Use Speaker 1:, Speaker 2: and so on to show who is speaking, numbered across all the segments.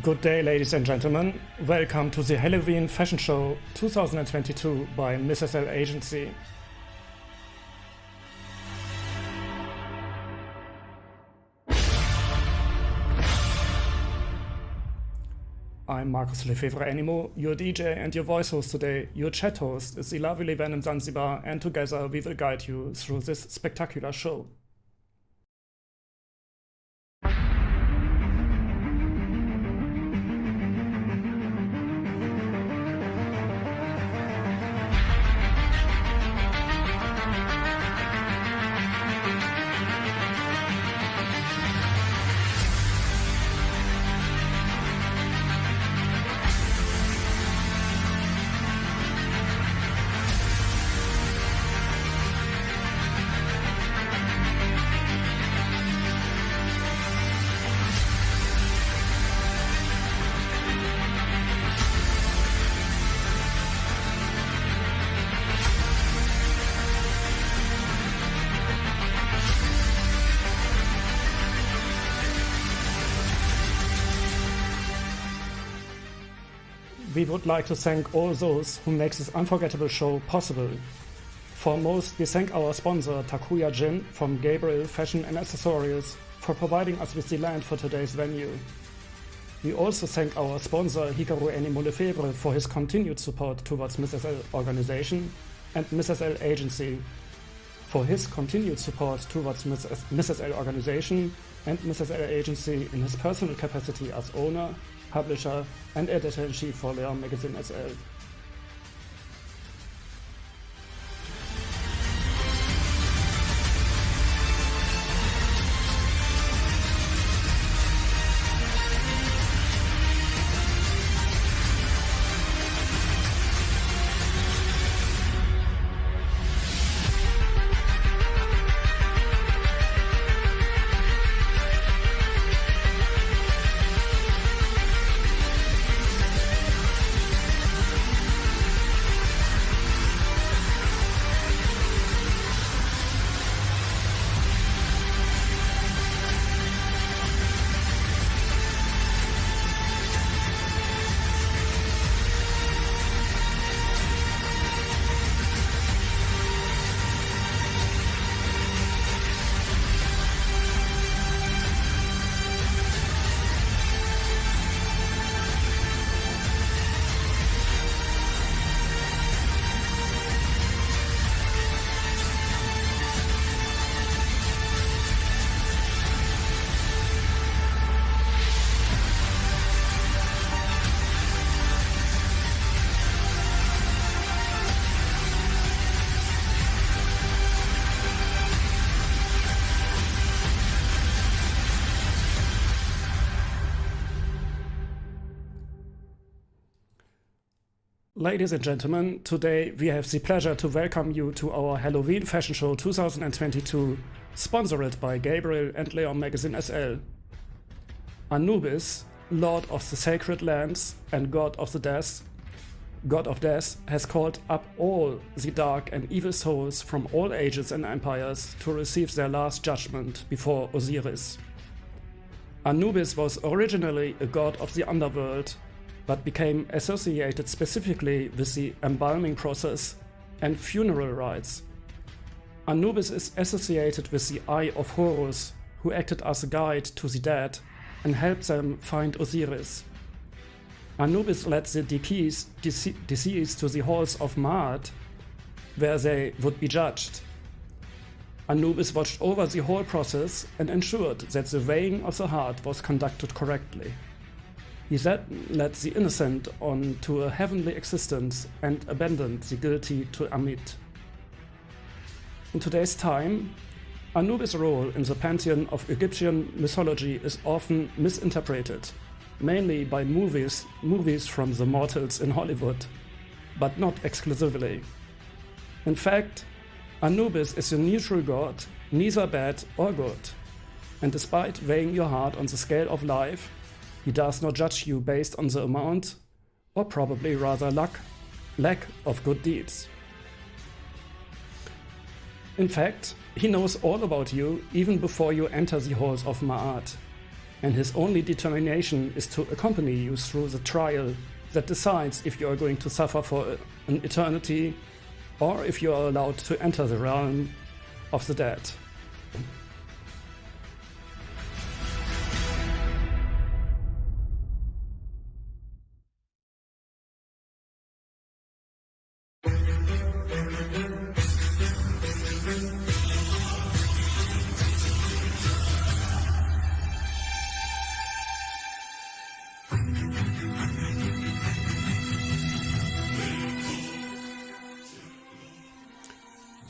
Speaker 1: Good day, ladies and gentlemen. Welcome to the Halloween Fashion Show 2022 by Mrs. L Agency. I'm Markus Lefebvre Animo, your DJ and your voice host today. Your chat host is the lovely Van in Zanzibar, and together we will guide you through this spectacular show. We would like to thank all those who make this unforgettable show possible. Foremost, we thank our sponsor Takuya Gin from GABRIEL Fashion and Accessories for providing us with the land for today's venue. We also thank our sponsor Hikaru Animo Lefebvre for his continued support towards Mrs. L organization, and Mrs. L Agency for his continued support towards Mrs. L organization and Mrs. L Agency in his personal capacity as owner, publisher and editor-in-chief for Leon Magazine SL. Ladies and gentlemen, today we have the pleasure to welcome you to our Halloween Fashion Show 2022, sponsored by GABRIEL and Leon Magazine SL. Anubis, Lord of the Sacred Lands and God of Death, has called up all the dark and evil souls from all ages and empires to receive their last judgment before Osiris. Anubis was originally a god of the underworld, but became associated specifically with the embalming process and funeral rites. Anubis is associated with the Eye of Horus, who acted as a guide to the dead and helped them find Osiris. Anubis led the deceased to the halls of Ma'at, where they would be judged. Anubis watched over the whole process and ensured that the weighing of the heart was conducted correctly. He then led the innocent on to a heavenly existence and abandoned the guilty to Amit. In today's time, Anubis' role in the pantheon of Egyptian mythology is often misinterpreted, mainly by movies from the mortals in Hollywood, but not exclusively. In fact, Anubis is a neutral god, neither bad or good, and despite weighing your heart on the scale of life, he does not judge you based on the amount, or probably rather lack of good deeds. In fact, he knows all about you even before you enter the halls of Ma'at. and his only determination is to accompany you through the trial that decides if you are going to suffer for an eternity or if you are allowed to enter the realm of the dead.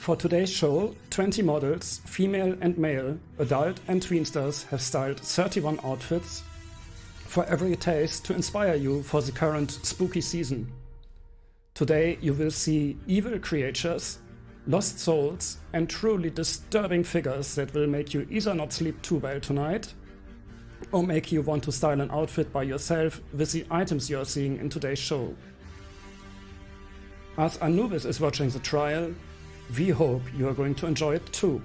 Speaker 1: For today's show, 20 models, female and male, adult and tweensters, have styled 31 outfits for every taste to inspire you for the current spooky season. Today you will see evil creatures, lost souls, and truly disturbing figures that will make you either not sleep too well tonight, or make you want to style an outfit by yourself with the items you are seeing in today's show. As Anubis is watching the trial, we hope you are going to enjoy it too.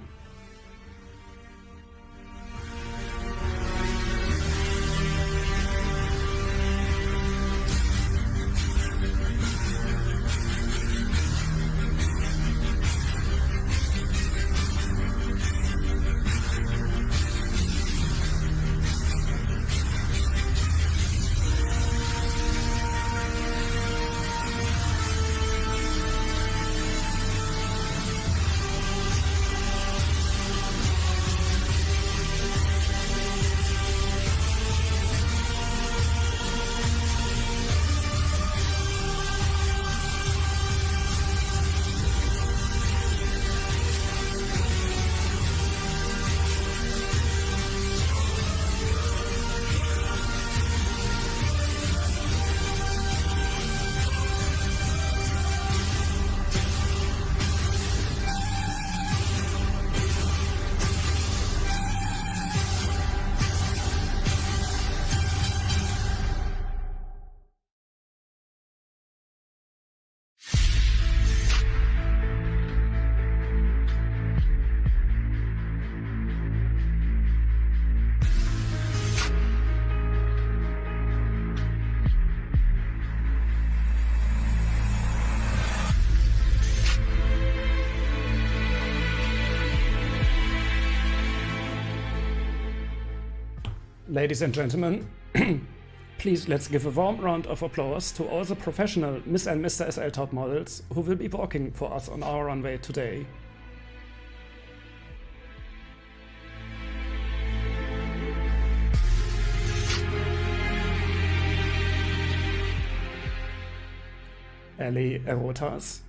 Speaker 1: Ladies and gentlemen, please let's give a warm round of applause to all the professional Miss and Mr. SL top models who will be walking for us on our runway today. Ellie Erotas,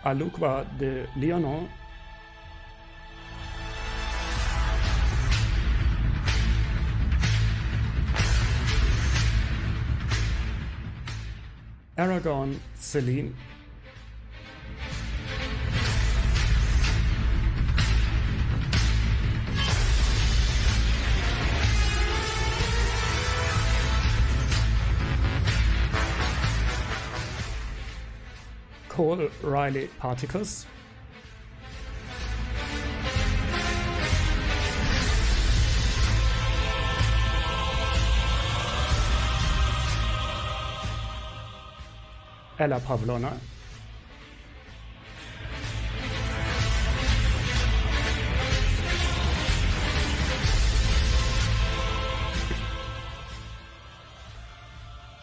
Speaker 1: Alukwa de Leonon, Aragon Celine, Cole Riley Particles, Ella Pavlona,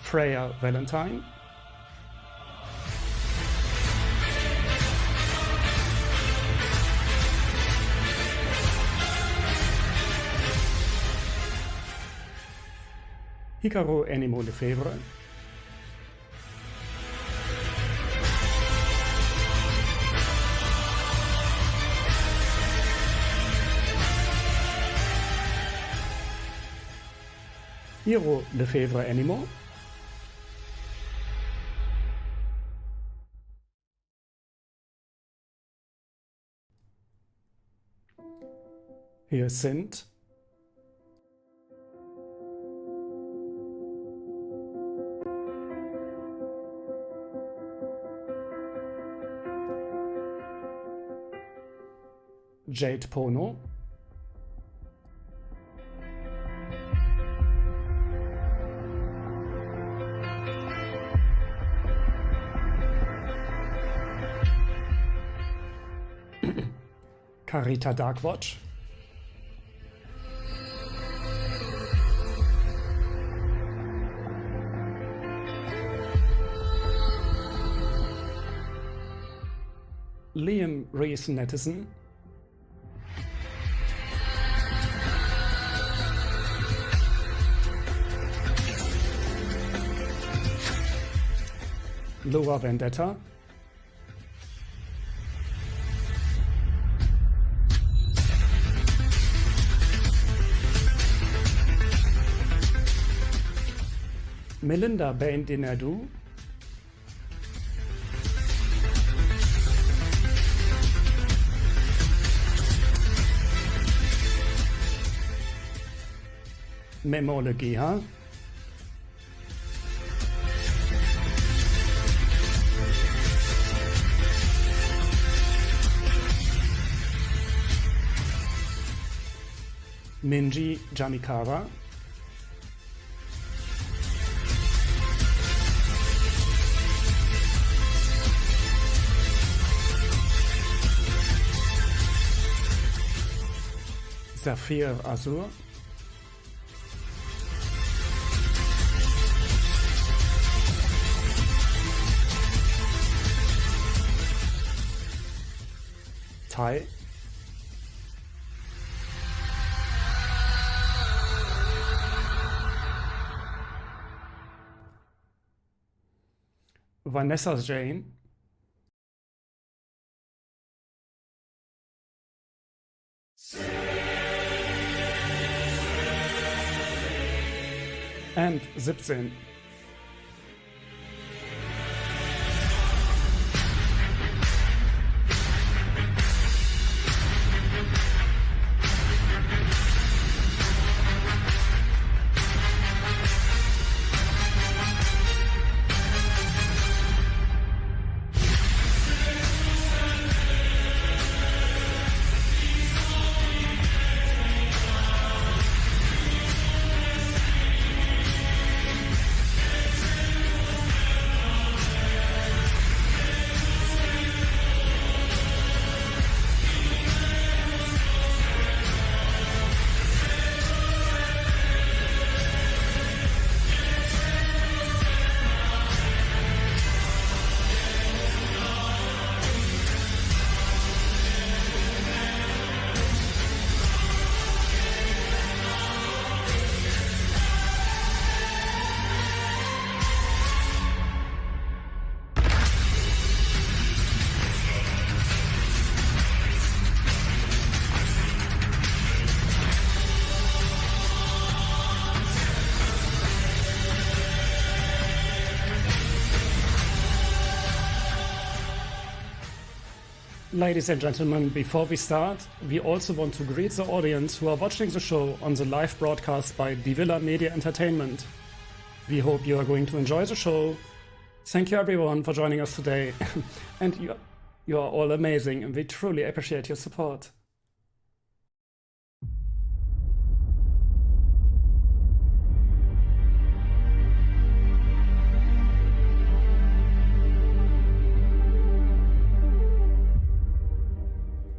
Speaker 1: Freya Valentine, Hikaru Enimo Lefebvre, Hiro Lefebvre Enimo, Hyacinth, Jade Pono, Karita Darkwatch, Liam Reese Nettison, Laura Vendetta, Melinda Bain Dinadu, Memole Geha, Minji Jamikawa, Zafir Azur, Tai, Vanessa Jane, and 17. Ladies and gentlemen, before we start, we also want to greet the audience who are watching the show on the live broadcast by Divilla Media Entertainment. We hope you are going to enjoy the show. Thank you everyone for joining us today. And you are all amazing and we truly appreciate your support.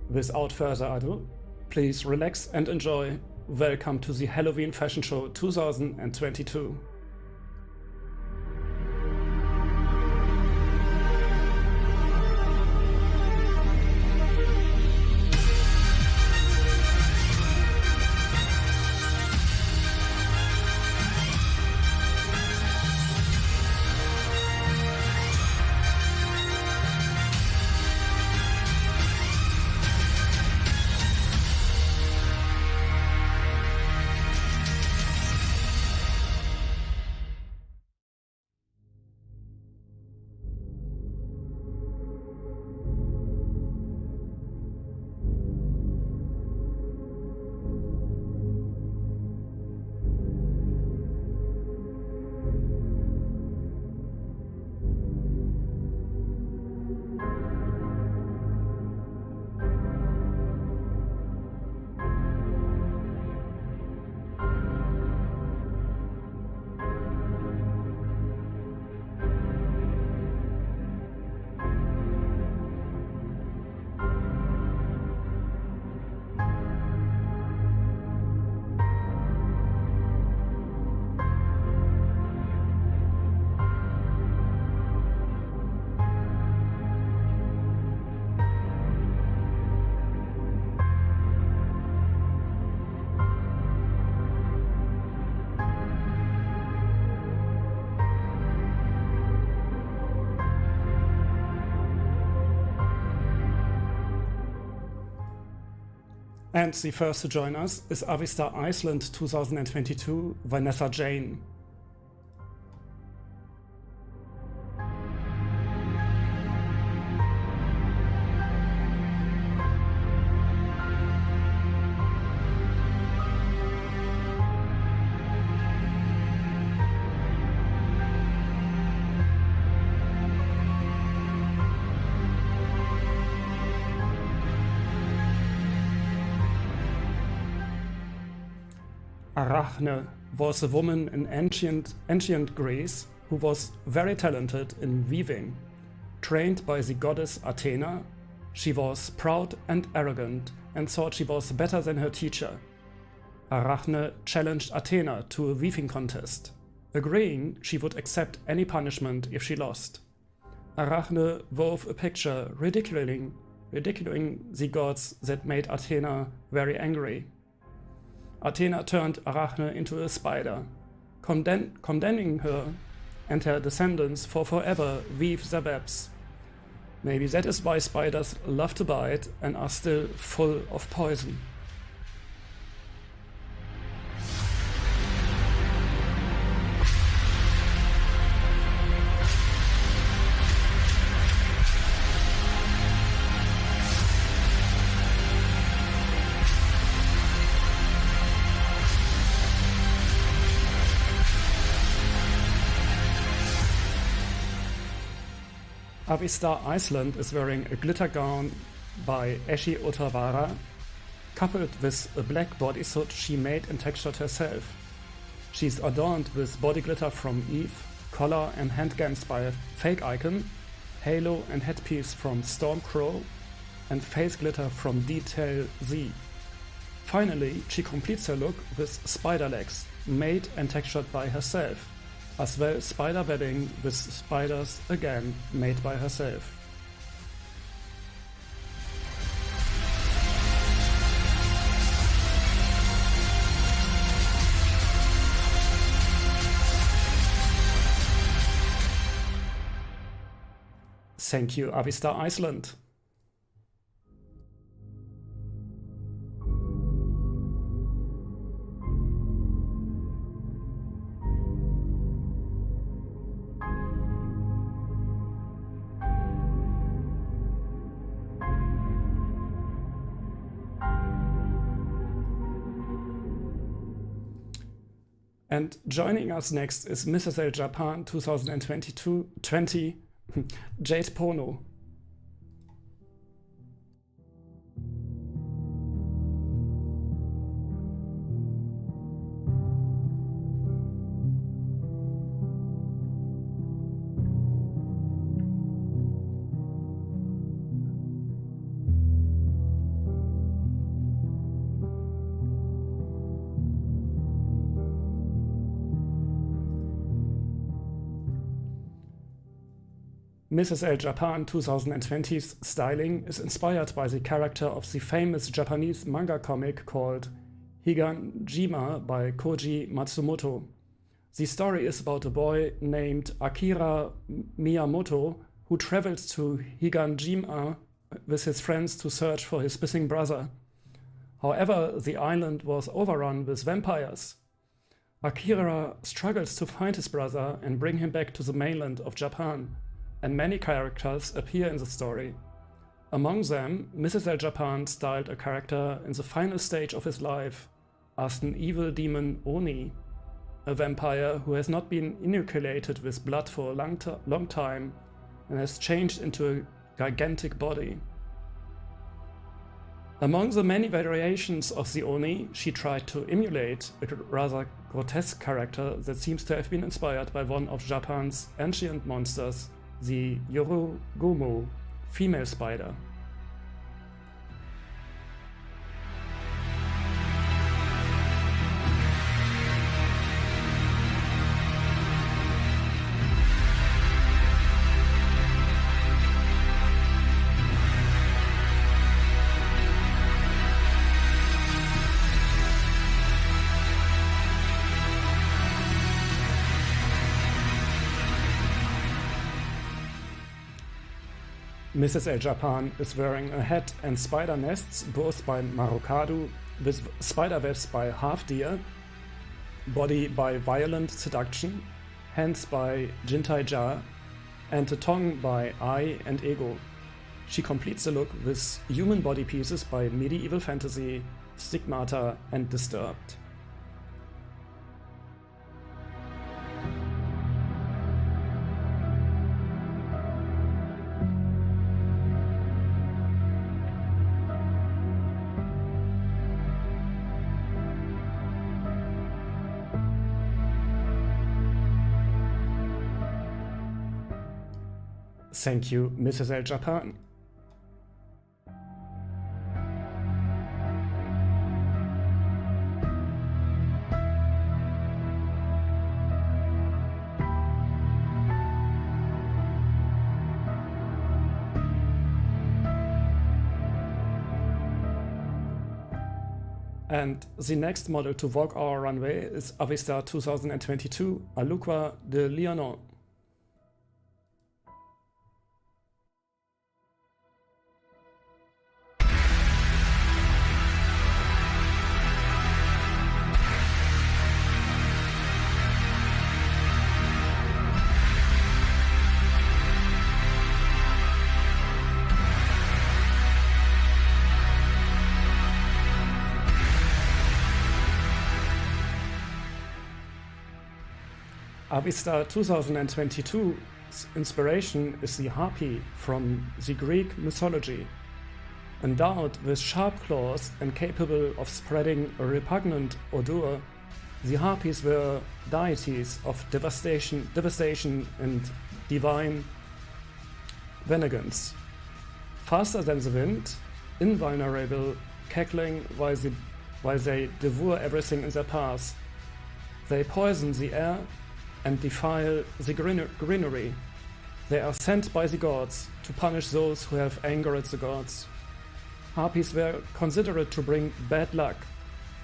Speaker 1: Without further ado, please relax and enjoy. Welcome to the Halloween Fashion Show 2022. And the first to join us is Avistar Iceland 2022, Vanessa Jane. Arachne was a woman in ancient Greece who was very talented in weaving. Trained by the goddess Athena, she was proud and arrogant and thought she was better than her teacher. Arachne challenged Athena to a weaving contest, agreeing she would accept any punishment if she lost. Arachne wove a picture ridiculing the gods that made Athena very angry. Athena turned Arachne into a spider, condemning her and her descendants for forever weave their webs. Maybe that is why spiders love to bite and are still full of poison. Avistar Iceland is wearing a glitter gown by Eshi Otawara, coupled with a black bodysuit she made and textured herself. She's adorned with body glitter from Eve, collar and handguns by Fake Icon, halo and headpiece from Stormcrow, and face glitter from Detail Z. Finally, she completes her look with spider legs, made and textured by herself, as well spider webbing with spiders again made by herself. Thank you, Avistar Iceland. And joining us next is Mrs. L Japan 2020 Jade Pono. Mrs. L Japan 2020's styling is inspired by the character of the famous Japanese manga comic called Higanjima by Koji Matsumoto. The story is about a boy named Akira Miyamoto who travels to Higanjima with his friends to search for his missing brother. However, the island was overrun with vampires. Akira struggles to find his brother and bring him back to the mainland of Japan, and many characters appear in the story. Among them, Mrs. L Japan styled a character in the final stage of his life as an evil demon Oni, a vampire who has not been inoculated with blood for a long time and has changed into a gigantic body. Among the many variations of the Oni, she tried to emulate a rather grotesque character that seems to have been inspired by one of Japan's ancient monsters, the Yorugumo, female spider. Mrs. El Japan is wearing a hat and spider nests, both by Marokadu, with spider webs by Half Deer, body by Violent Seduction, hands by Jintai Ja, and a tongue by I and Ego. She completes the look with human body pieces by Medieval Fantasy, Stigmata, and Disturbed. Thank you, Mrs. El Japan. And the next model to walk our runway is Avista 2022 Aluqua de Lionon. Avista 2022's inspiration is the harpy from the Greek mythology. Endowed with sharp claws and capable of spreading a repugnant odor, the harpies were deities of devastation and divine vengeance. Faster than the wind, invulnerable, cackling while they devour everything in their path. They poison the air and defile the greenery. They are sent by the gods to punish those who have angered the gods. Harpies were considered to bring bad luck,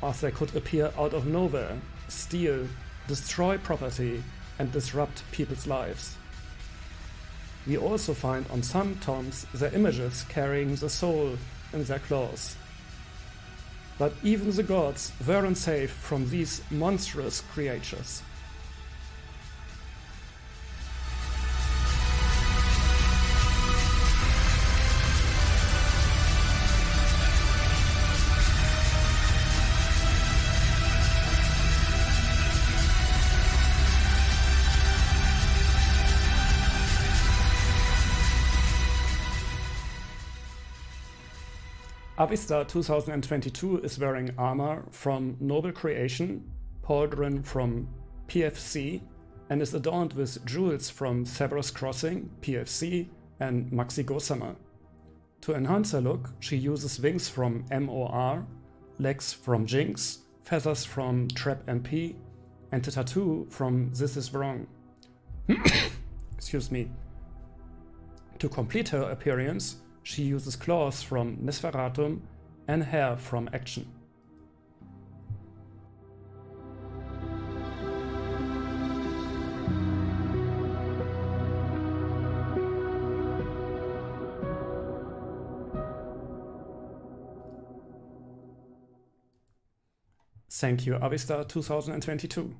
Speaker 1: as they could appear out of nowhere, steal, destroy property, and disrupt people's lives. We also find on some tombs their images carrying the soul in their claws. But even the gods weren't safe from these monstrous creatures. Avista 2022 is wearing armor from Noble Creation, pauldron from PFC, and is adorned with jewels from Cerberus Crossing, PFC, and Maxi Gossamer. To enhance her look, she uses wings from MOR, legs from Jinx, feathers from Trap MP, and a tattoo from This Is Wrong. Excuse me. To complete her appearance, she uses claws from Nosferatum and hair from Action. Thank you, Avista 2022.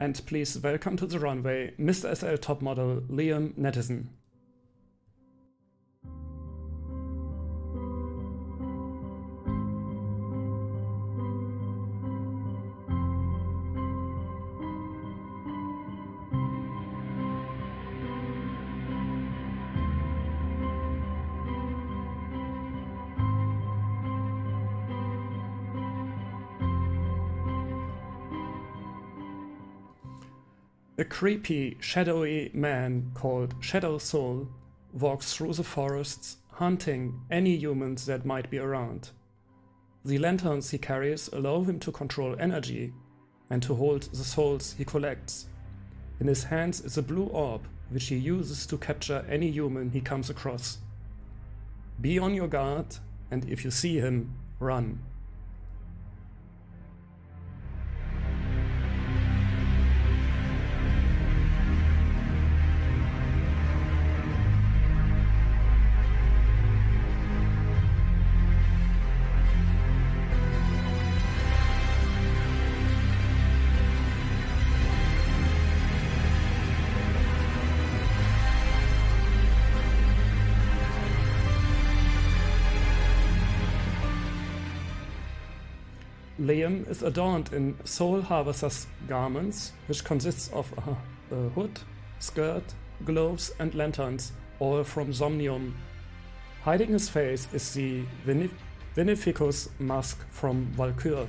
Speaker 1: And please welcome to the runway, Mr. SL top model Liam Nettison. A creepy, shadowy man called Shadow Soul walks through the forests, hunting any humans that might be around. The lanterns he carries allow him to control energy and to hold the souls he collects. In his hands is a blue orb, which he uses to capture any human he comes across. Be on your guard, and if you see him, run. Liam is adorned in Soul Harvester's garments, which consists of a hood, skirt, gloves and lanterns, all from Somnium. Hiding his face is the Beneficus mask from Valkyr.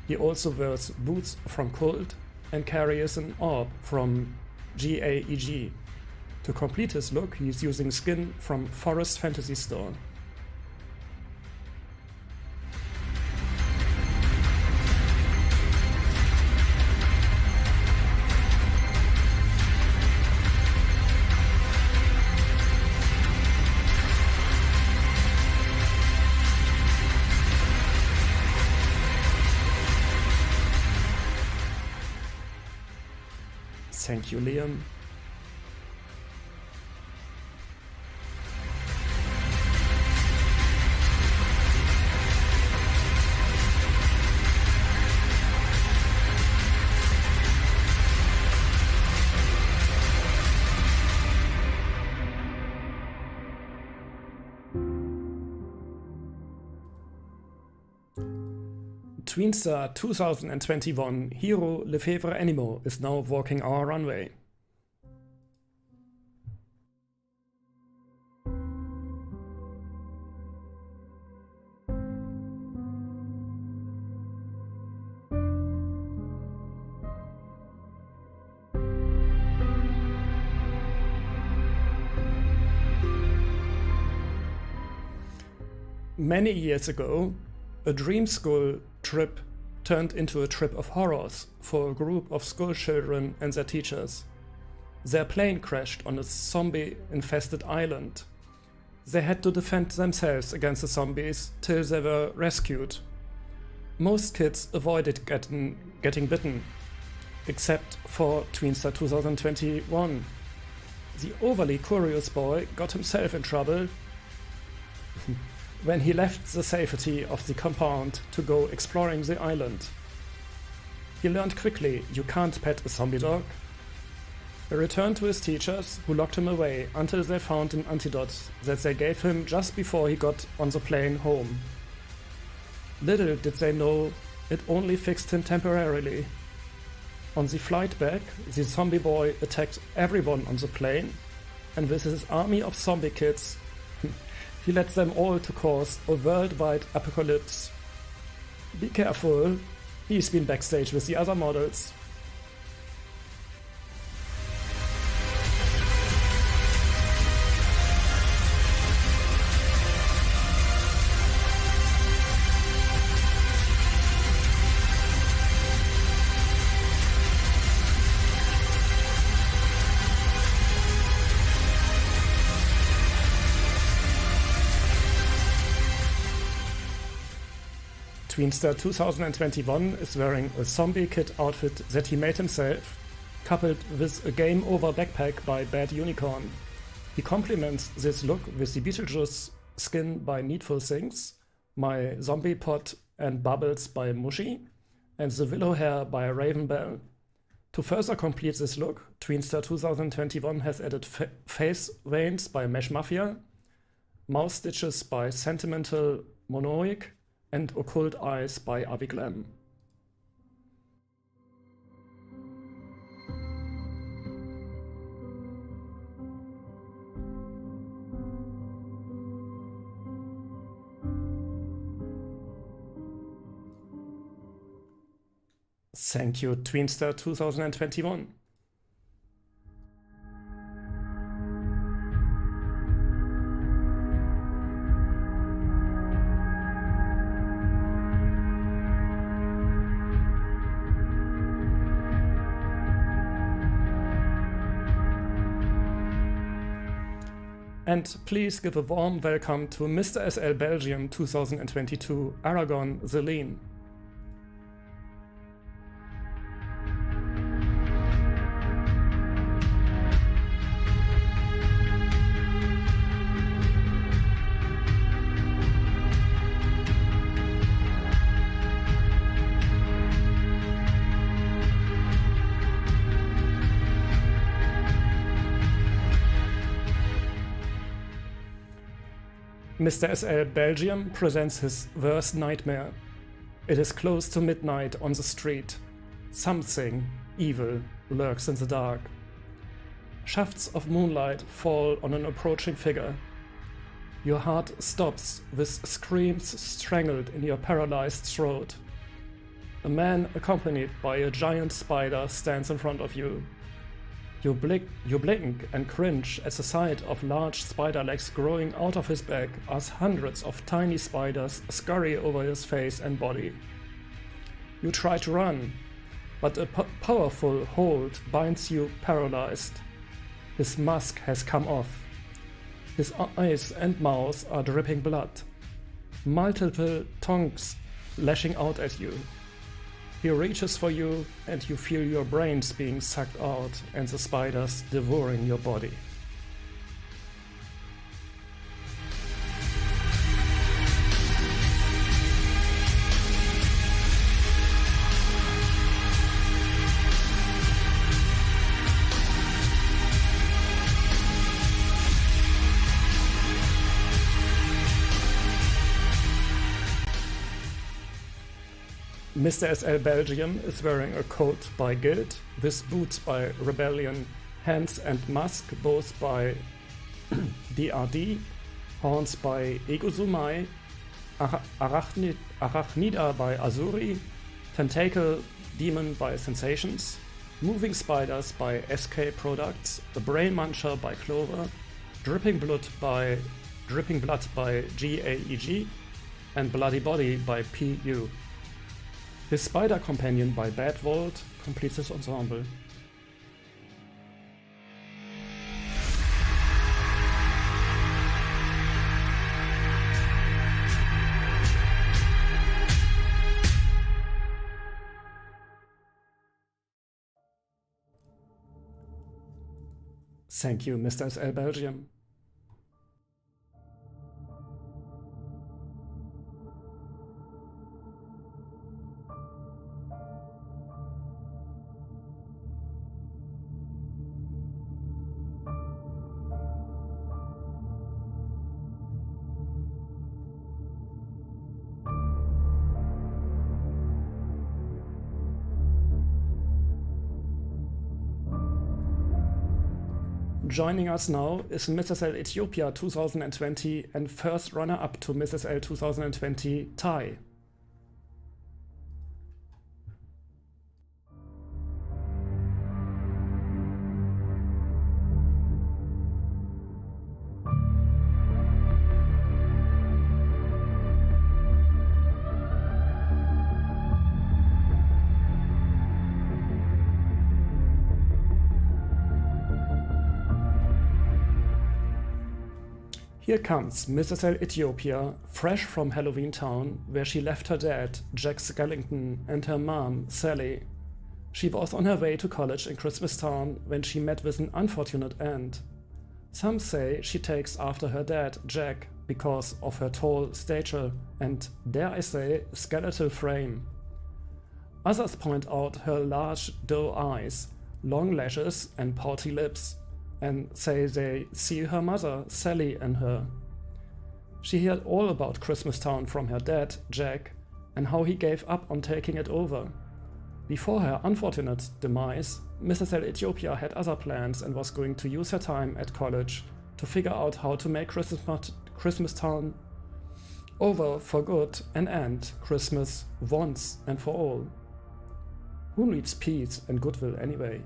Speaker 1: He also wears boots from Cult and carries an orb from GAEG. To complete his look, he is using skin from Forest Fantasy Store. Thank you, Liam. Tweenster 2021 hero Lefebvre Animo is now walking our runway. Many years ago, a dream school trip turned into a trip of horrors for a group of school children and their teachers. Their plane crashed on a zombie-infested island. They had to defend themselves against the zombies till they were rescued. Most kids avoided getting bitten, except for Tweenster 2021. The overly curious boy got himself in trouble when he left the safety of the compound to go exploring the island. He learned quickly you can't pet a zombie dog. He returned to his teachers, who locked him away until they found an antidote that they gave him just before he got on the plane home. Little did they know it only fixed him temporarily. On the flight back, the zombie boy attacked everyone on the plane, and with his army of zombie kids, he led them all to cause a worldwide apocalypse. Be careful, he's been backstage with the other models. Tweenster 2021 is wearing a zombie kid outfit that he made himself, coupled with a game over backpack by Bad Unicorn. He complements this look with the Beetlejuice skin by Needful Things, my zombie pot and bubbles by Mushy, and the willow hair by Raven Bell. To further complete this look, Tweenster 2021 has added face veins by Mesh Mafia, mouth stitches by Sentimental Monoic, and Occult Eyes by Aviglam. Thank you, Tweenster 2021. And please give a warm welcome to Mr. SL Belgium 2022, Aragon Celine. Mr. SL Belgium presents his worst nightmare. It is close to midnight on the street. Something evil lurks in the dark. Shafts of moonlight fall on an approaching figure. Your heart stops with screams strangled in your paralyzed throat. A man accompanied by a giant spider stands in front of you. You blink and cringe at the sight of large spider legs growing out of his back as hundreds of tiny spiders scurry over his face and body. You try to run, but a powerful hold binds you paralyzed. His mask has come off. His eyes and mouth are dripping blood. Multiple tongues lashing out at you. He reaches for you and you feel your brains being sucked out and the spiders devouring your body. Mr. SL Belgium is wearing a coat by Guild, with boots by Rebellion, hands and mask both by DRD, horns by Egozumai, Arachnida by Azuri, Tentacle Demon by Sensations, Moving Spiders by SK Products, The Brain Muncher by Clover, Dripping Blood by GAEG, and Bloody Body by PU. His spider companion by Bad Vault completes his ensemble. Thank you, Mr. SL Belgium. Joining us now is Mrs. L Ethiopia 2020 and first runner-up to Mrs. L 2020, Tai. Here comes Mrs. L Ethiopia, fresh from Halloween Town, where she left her dad, Jack Skellington, and her mom, Sally. She was on her way to college in Christmas Town when she met with an unfortunate end. Some say she takes after her dad, Jack, because of her tall stature and, dare I say, skeletal frame. Others point out her large doe eyes, long lashes and pouty lips, and say they see her mother, Sally, in her. She heard all about Christmas Town from her dad, Jack, and how he gave up on taking it over. Before her unfortunate demise, Mrs. L Ethiopia had other plans and was going to use her time at college to figure out how to make Christmas Town over for good and end Christmas once and for all. Who needs peace and goodwill anyway?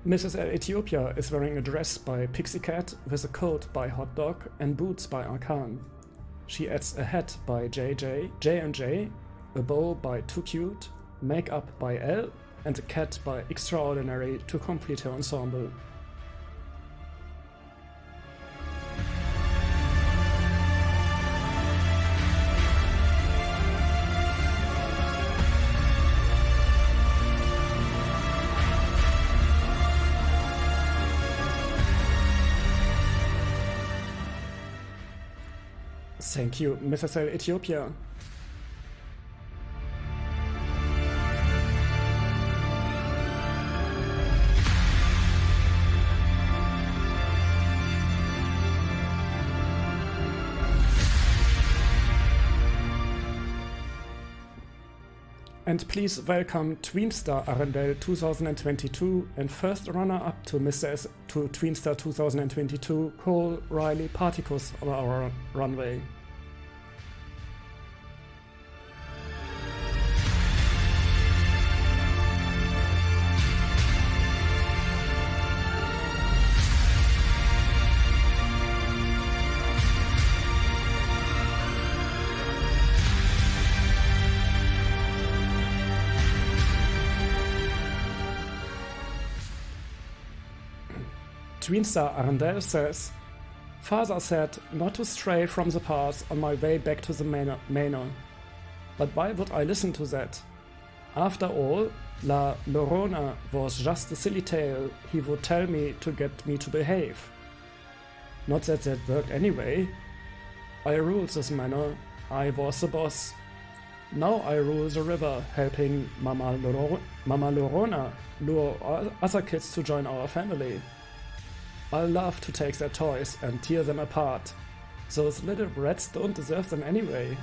Speaker 1: Mrs. L. Ethiopia is wearing a dress by Pixie Cat with a coat by Hot Dog and boots by Arkan. She adds a hat by J&J, a bow by Too Cute, makeup by L, and a cat by Extraordinary to complete her ensemble. Thank you, Mrs. L. Ethiopia. And please welcome Tweenstar Arendelle 2022 and first runner-up to to Tweenstar 2022, Cole Riley Particus on our runway. Tweenstar Arendelle says, Father said not to stray from the path on my way back to the manor. But why would I listen to that? After all, La Llorona was just a silly tale he would tell me to get me to behave. Not that that worked anyway. I ruled this manor, I was the boss. Now I rule the river, helping Mama Llorona lure other kids to join our family. I love to take their toys and tear them apart. Those little brats don't deserve them anyway.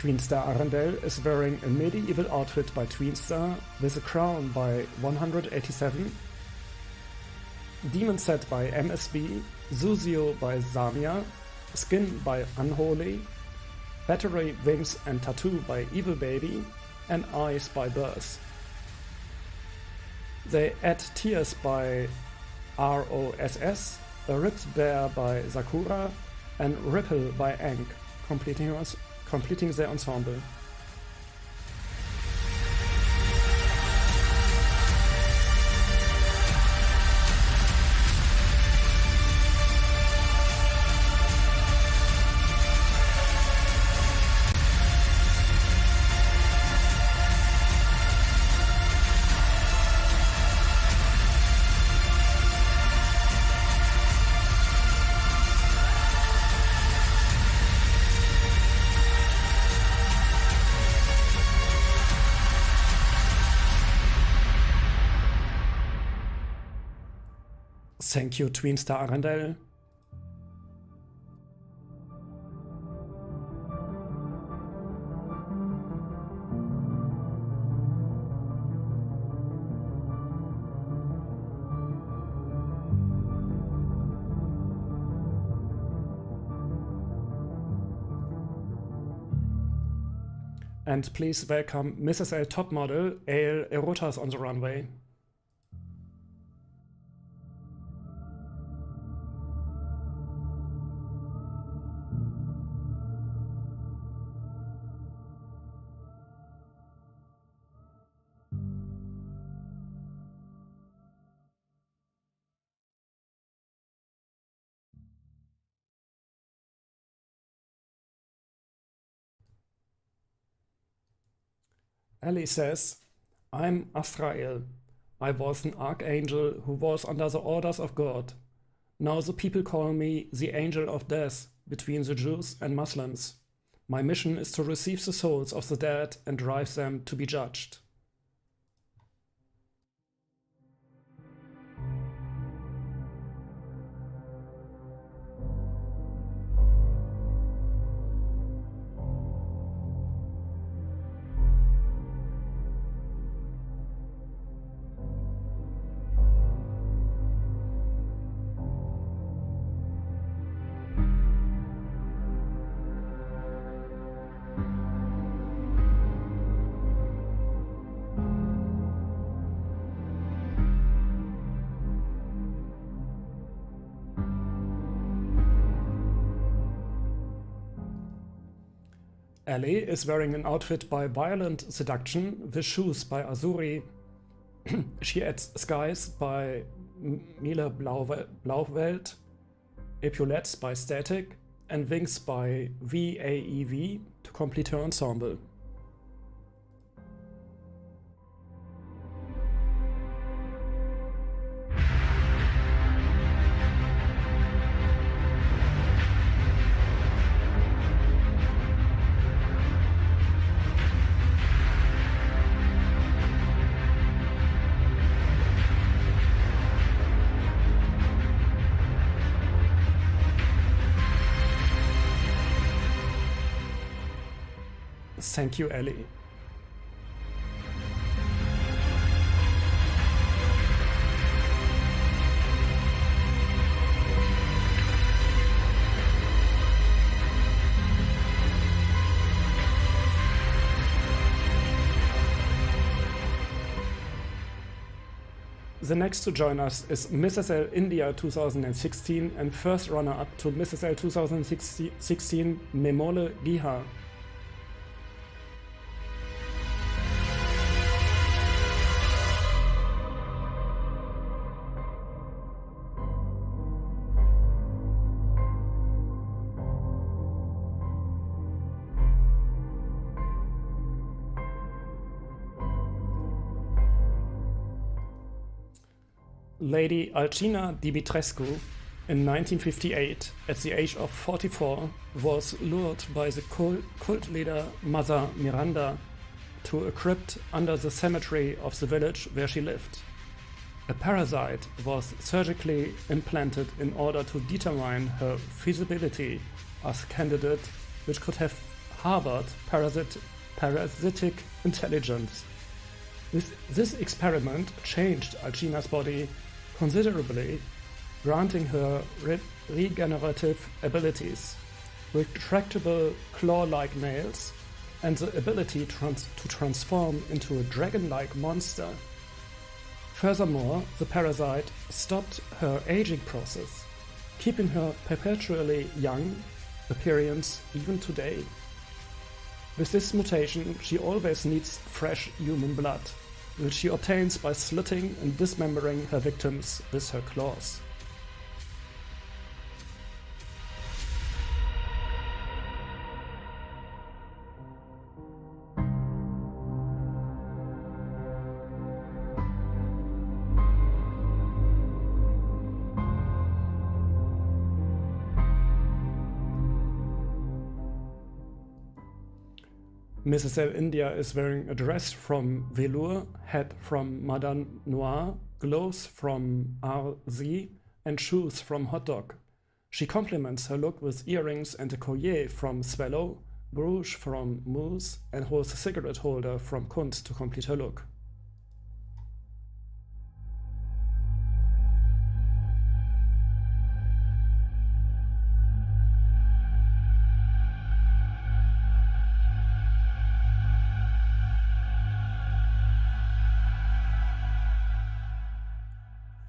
Speaker 1: Tweenstar Arendelle is wearing a medieval outfit by Tweenstar with a crown by 187, demon set by MSB, Zuzio by Zamia, skin by Unholy, battery, wings and tattoo by Evil Baby, and eyes by Burst. They add tears by ROSS, a ripped bear by Sakura, and Ripple by Ankh, completing the ensemble. Thank you, Tweenstar Arendelle. And please welcome Mrs. L Topmodel, Ale Erotas on the runway. Ellie says, I'm Azrael. I was an archangel who was under the orders of God. Now the people call me the Angel of Death between the Jews and Muslims. My mission is to receive the souls of the dead and drive them to be judged. Ellie is wearing an outfit by Violent Seduction with shoes by Azuri. She adds skies by Miele Blauwelt, epaulettes by Static, and wings by VAEV to complete her ensemble. Thank you, Ellie. The next to join us is Mrs. L India 2016 and first runner-up to Mrs. L 2016 Memole Giha. Lady Alcina Dimitrescu, in 1958, at the age of 44, was lured by the cult leader Mother Miranda to a crypt under the cemetery of the village where she lived. A parasite was surgically implanted in order to determine her feasibility as a candidate which could have harbored parasitic intelligence. This experiment changed Alcina's body considerably, granting her regenerative abilities, retractable claw-like nails, and the ability to transform into a dragon-like monster. Furthermore, the parasite stopped her aging process, keeping her perpetually young appearance even today. With this mutation, she always needs fresh human blood, which she obtains by slitting and dismembering her victims with her claws. Mrs. L India is wearing a dress from velour, hat from Madame Noir, gloves from RZ, and shoes from Hot Dog. She complements her look with earrings and a collier from Swallow, brooch from Moose, and holds a cigarette holder from Kunst to complete her look.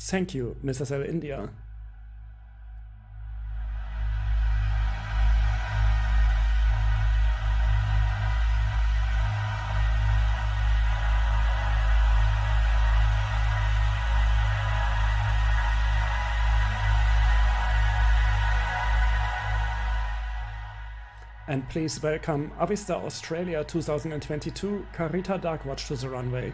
Speaker 1: Thank you, Mrs. L India. And please welcome Avista Australia 2022 Carita Darkwatch to the runway.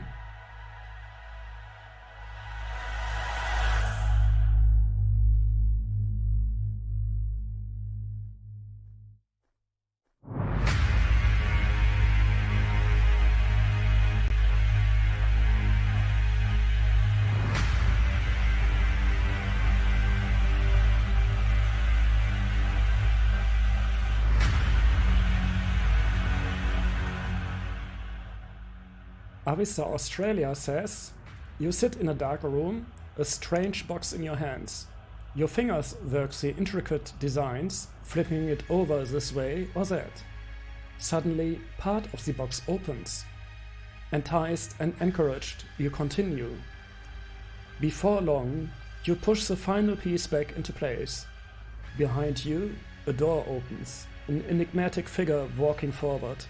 Speaker 1: Avista Australia says, you sit in a dark room, a strange box in your hands. Your fingers work the intricate designs, flipping it over this way or that. Suddenly, part of the box opens. Enticed and encouraged, you continue. Before long, you push the final piece back into place. Behind you, a door opens. an enigmatic figure walking forward.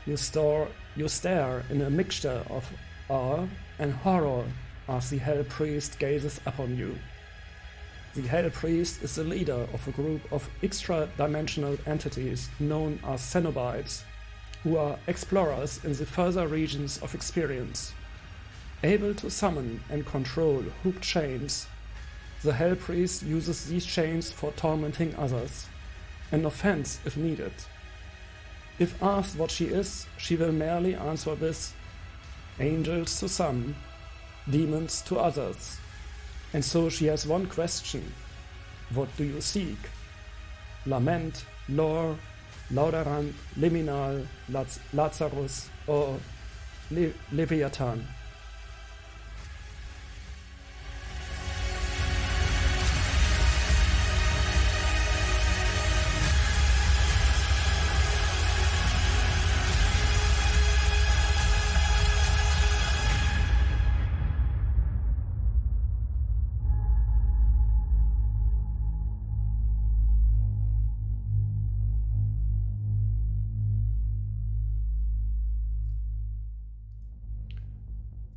Speaker 1: You stare in a mixture of awe and horror as the Hell Priest gazes upon you. The Hell Priest is the leader of a group of extra-dimensional entities known as Cenobites, who are explorers in the further regions of experience. Able to summon and control hooked chains, the Hell Priest uses these chains for tormenting others, an offense if needed. If asked what she is, she will merely answer with angels to some, demons to others. And so she has one question: what do you seek? Lament, lore, Lauderand, Liminal, Lazarus, or Leviathan?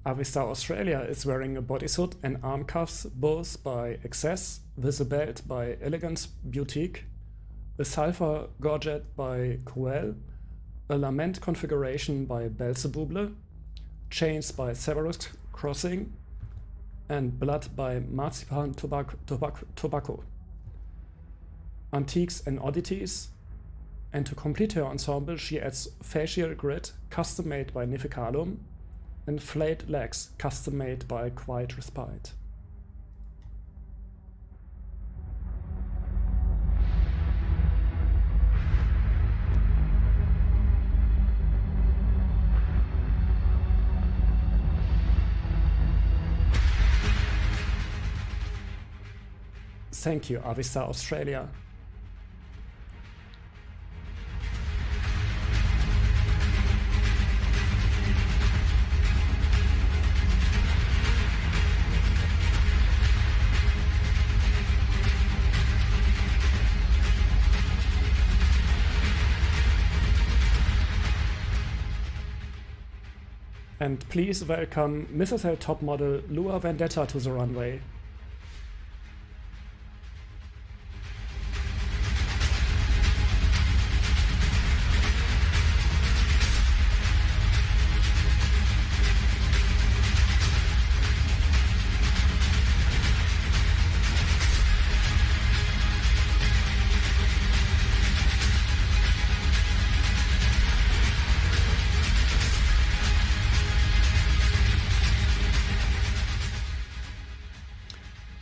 Speaker 1: Avista Australia is wearing a bodysuit and arm cuffs both by Excess, with a belt by Elegance Boutique, a sulfur gorget by Cruel, a lament configuration by Belzebuble, chains by Severus Crossing, and blood by Marzipan Tobacco. Antiques and oddities, and to complete her ensemble she adds facial grid custom made by Nificalum, and flayed legs custom made by Quiet Respite. Thank you, Avista Australia. And please welcome Mrs. L top model Lua Vendetta to the runway.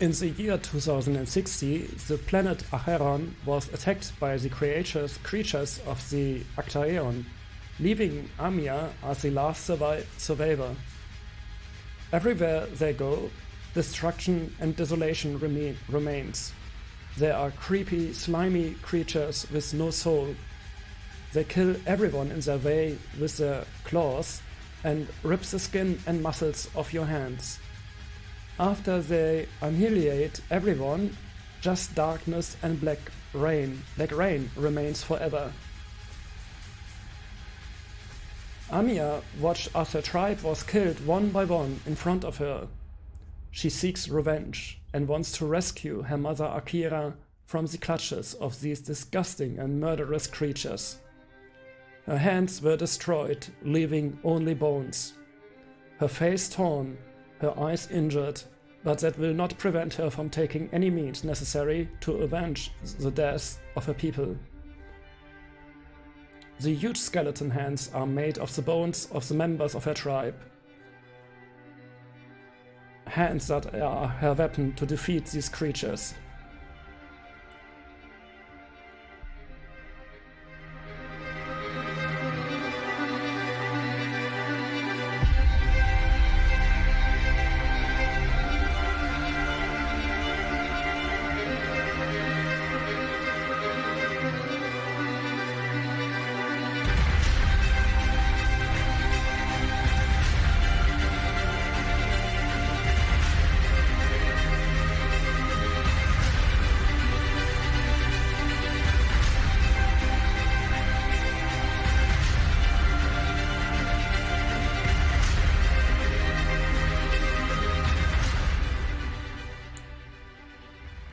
Speaker 1: In the year 2060, the planet Acheron was attacked by the creatures of the Actaeon, leaving Amia as the last survivor. Everywhere they go, destruction and desolation remains. They are creepy, slimy creatures with no soul. They kill everyone in their way with their claws and rip the skin and muscles off your hands. After they annihilate everyone, just darkness and black rain remains forever. Amia watched as her tribe was killed one by one in front of her. She seeks revenge and wants to rescue her mother Akira from the clutches of these disgusting and murderous creatures. Her hands were destroyed, leaving only bones. Her face torn, her eyes injured, but that will not prevent her from taking any means necessary to avenge the death of her people. The huge skeleton hands are made of the bones of the members of her tribe. Hands that are her weapon to defeat these creatures.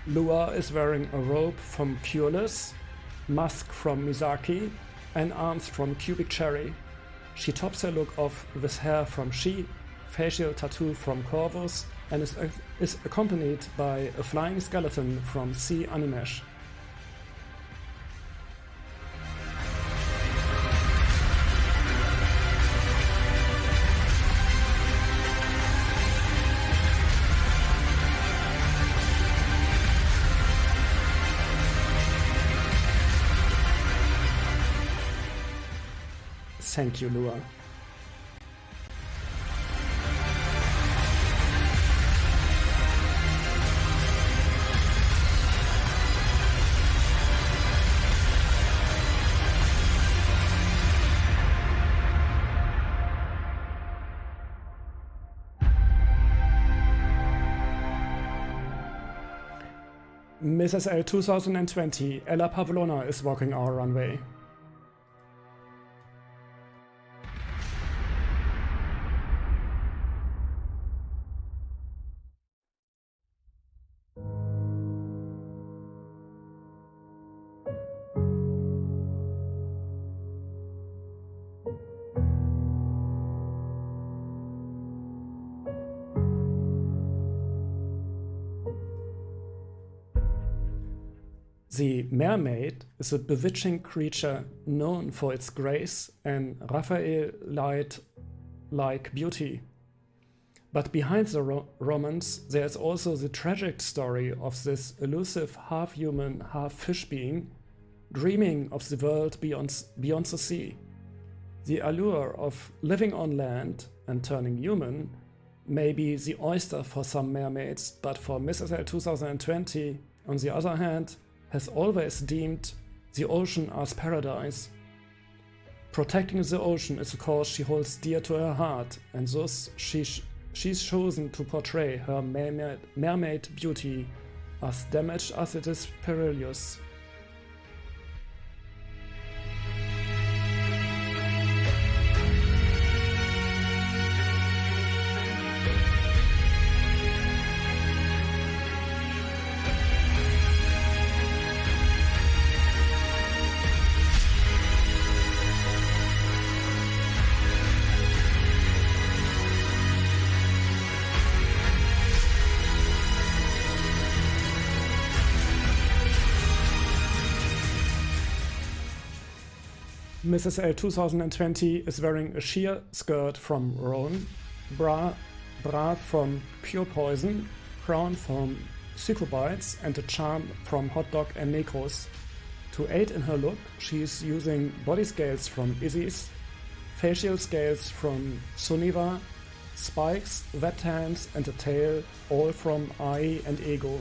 Speaker 1: Lua is wearing a robe from Cureless, musk from Misaki, and arms from Cubic Cherry. She tops her look off with hair from She, facial tattoo from Corvus, and is accompanied by a flying skeleton from Sea Animesh. Thank you, Lua. Mrs. L 2020, Ella Pavlona is walking our runway. The mermaid is a bewitching creature known for its grace and Raphaelite-like beauty. But behind the romance, there is also the tragic story of this elusive half-human, half-fish being, dreaming of the world beyond the sea. The allure of living on land and turning human may be the oyster for some mermaids, but for Mrs. L 2020, on the other hand, has always deemed the ocean as paradise. Protecting the ocean is a cause she holds dear to her heart, and thus she's chosen to portray her mermaid beauty as damaged as it is perilous. Mrs. L 2020 is wearing a sheer skirt from Roan, bra from Pure Poison, crown from Psychobites, and a charm from Hot Dog and Necros. To aid in her look, she is using body scales from Isis, facial scales from Suniva, spikes, webbed hands, and a tail, all from Ai and Ego.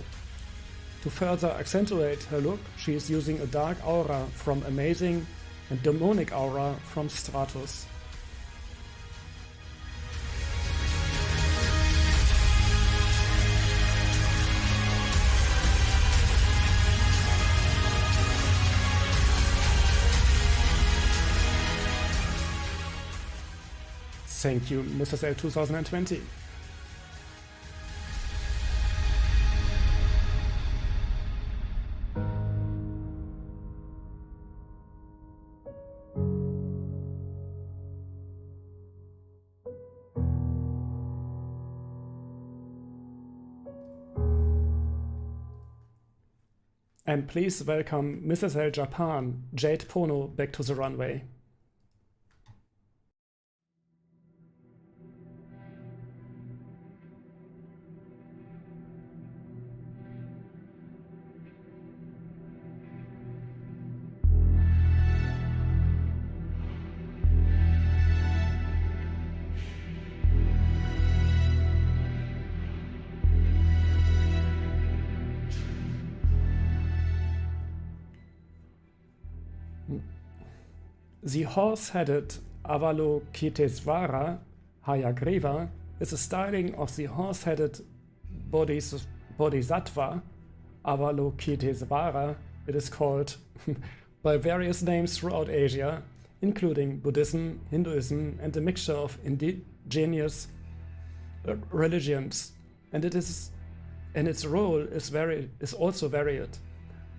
Speaker 1: To further accentuate her look, she is using a dark aura from Amazing and demonic aura from Stratus. Thank you, Mrs. L 2020. And please welcome Mrs. L Japan, Jade Pono, back to the runway. The horse-headed Avalokitesvara, Hayagriva, is a styling of the horse-headed Bodhisattva, Avalokitesvara, it is called, by various names throughout Asia, including Buddhism, Hinduism, and a mixture of indigenous religions, and it is and its role is also varied.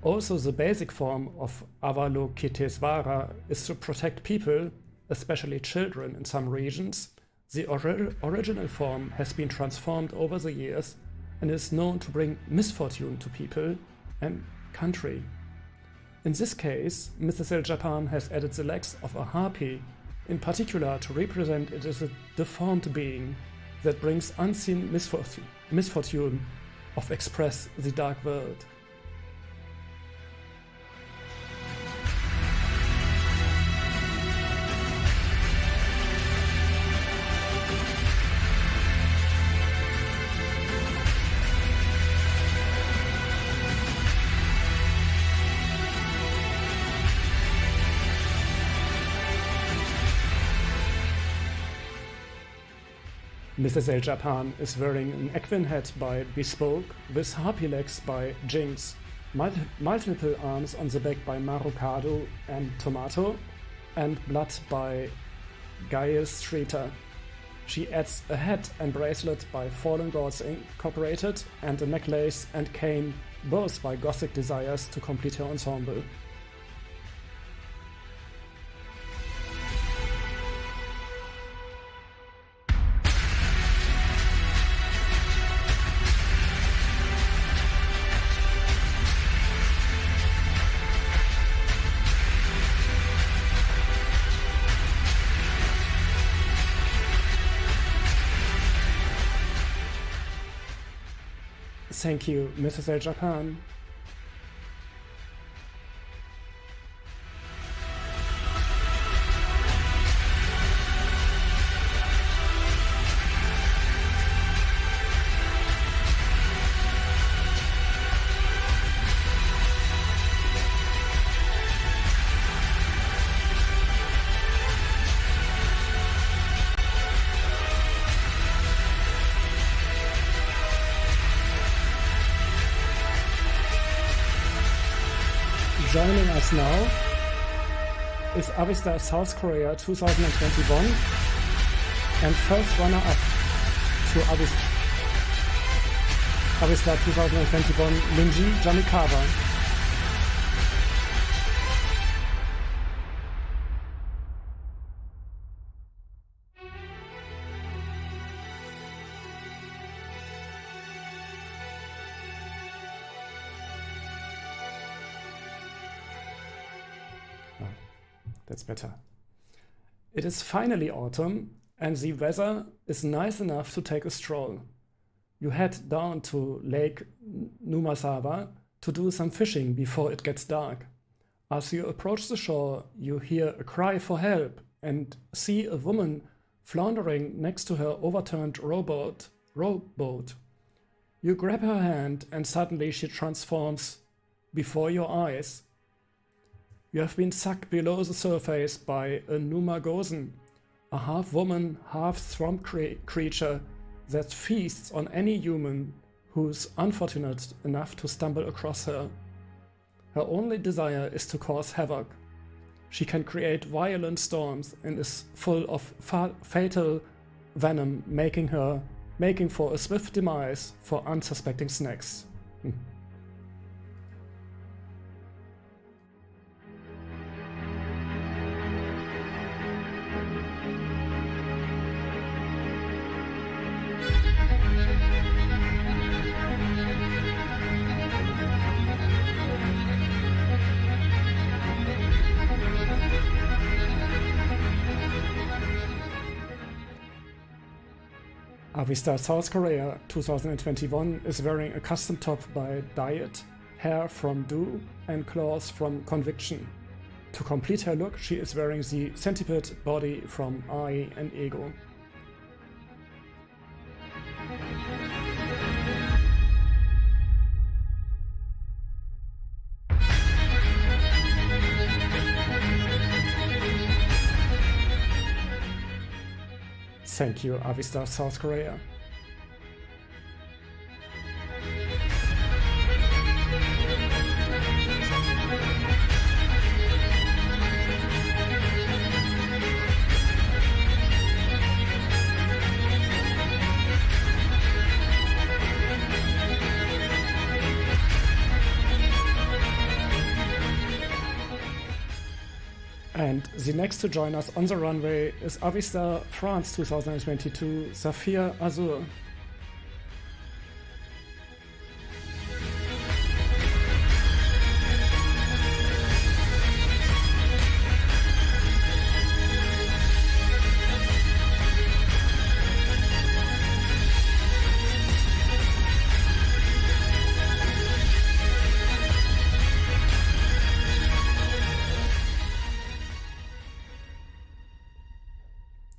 Speaker 1: Also, the basic form of Avalokitesvara is to protect people, especially children in some regions. The original form has been transformed over the years and is known to bring misfortune to people and country. In this case, mythical Japan has added the legs of a harpy, in particular to represent it as a deformed being that brings unseen misfortune of express the dark world. Mrs. L. Japan is wearing an equine hat by Bespoke, with harpy legs by Jinx, multiple arms on the back by Marukado and Tomato, and blood by Gaius Streeter. She adds a hat and bracelet by Fallen Gods Incorporated and a necklace and cane, both by Gothic Desires, to complete her ensemble. Thank you, Mrs. L. Japan. Joining us now is Avista South Korea 2021 and first runner-up to Avista 2021, Minji Jamikawa. That's better. It is finally autumn and the weather is nice enough to take a stroll. You head down to Lake Numasawa to do some fishing before it gets dark. As you approach the shore, you hear a cry for help and see a woman floundering next to her overturned rowboat. You grab her hand and suddenly she transforms before your eyes. You have been sucked below the surface by a Numagosen, a half-woman, half-swamp creature that feasts on any human who's unfortunate enough to stumble across her. Her only desire is to cause havoc. She can create violent storms and is full of fatal venom, making for a swift demise for unsuspecting snacks. Avista South Korea 2021 is wearing a custom top by Diet, hair from Do, and claws from Conviction. To complete her look, she is wearing the centipede body from I and Ego. Thank you, Avista South Korea. And the next to join us on the runway is Avista France 2022 Saphir Azur.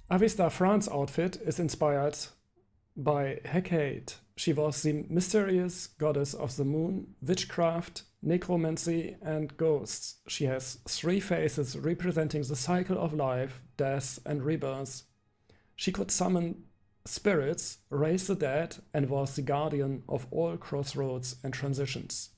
Speaker 1: Avista France outfit is inspired by Hecate. She was the mysterious goddess of the moon, witchcraft, necromancy, and ghosts. She has 3 faces representing the cycle of life, death, and rebirth. She could summon spirits, raise the dead, and was the guardian of all crossroads and transitions.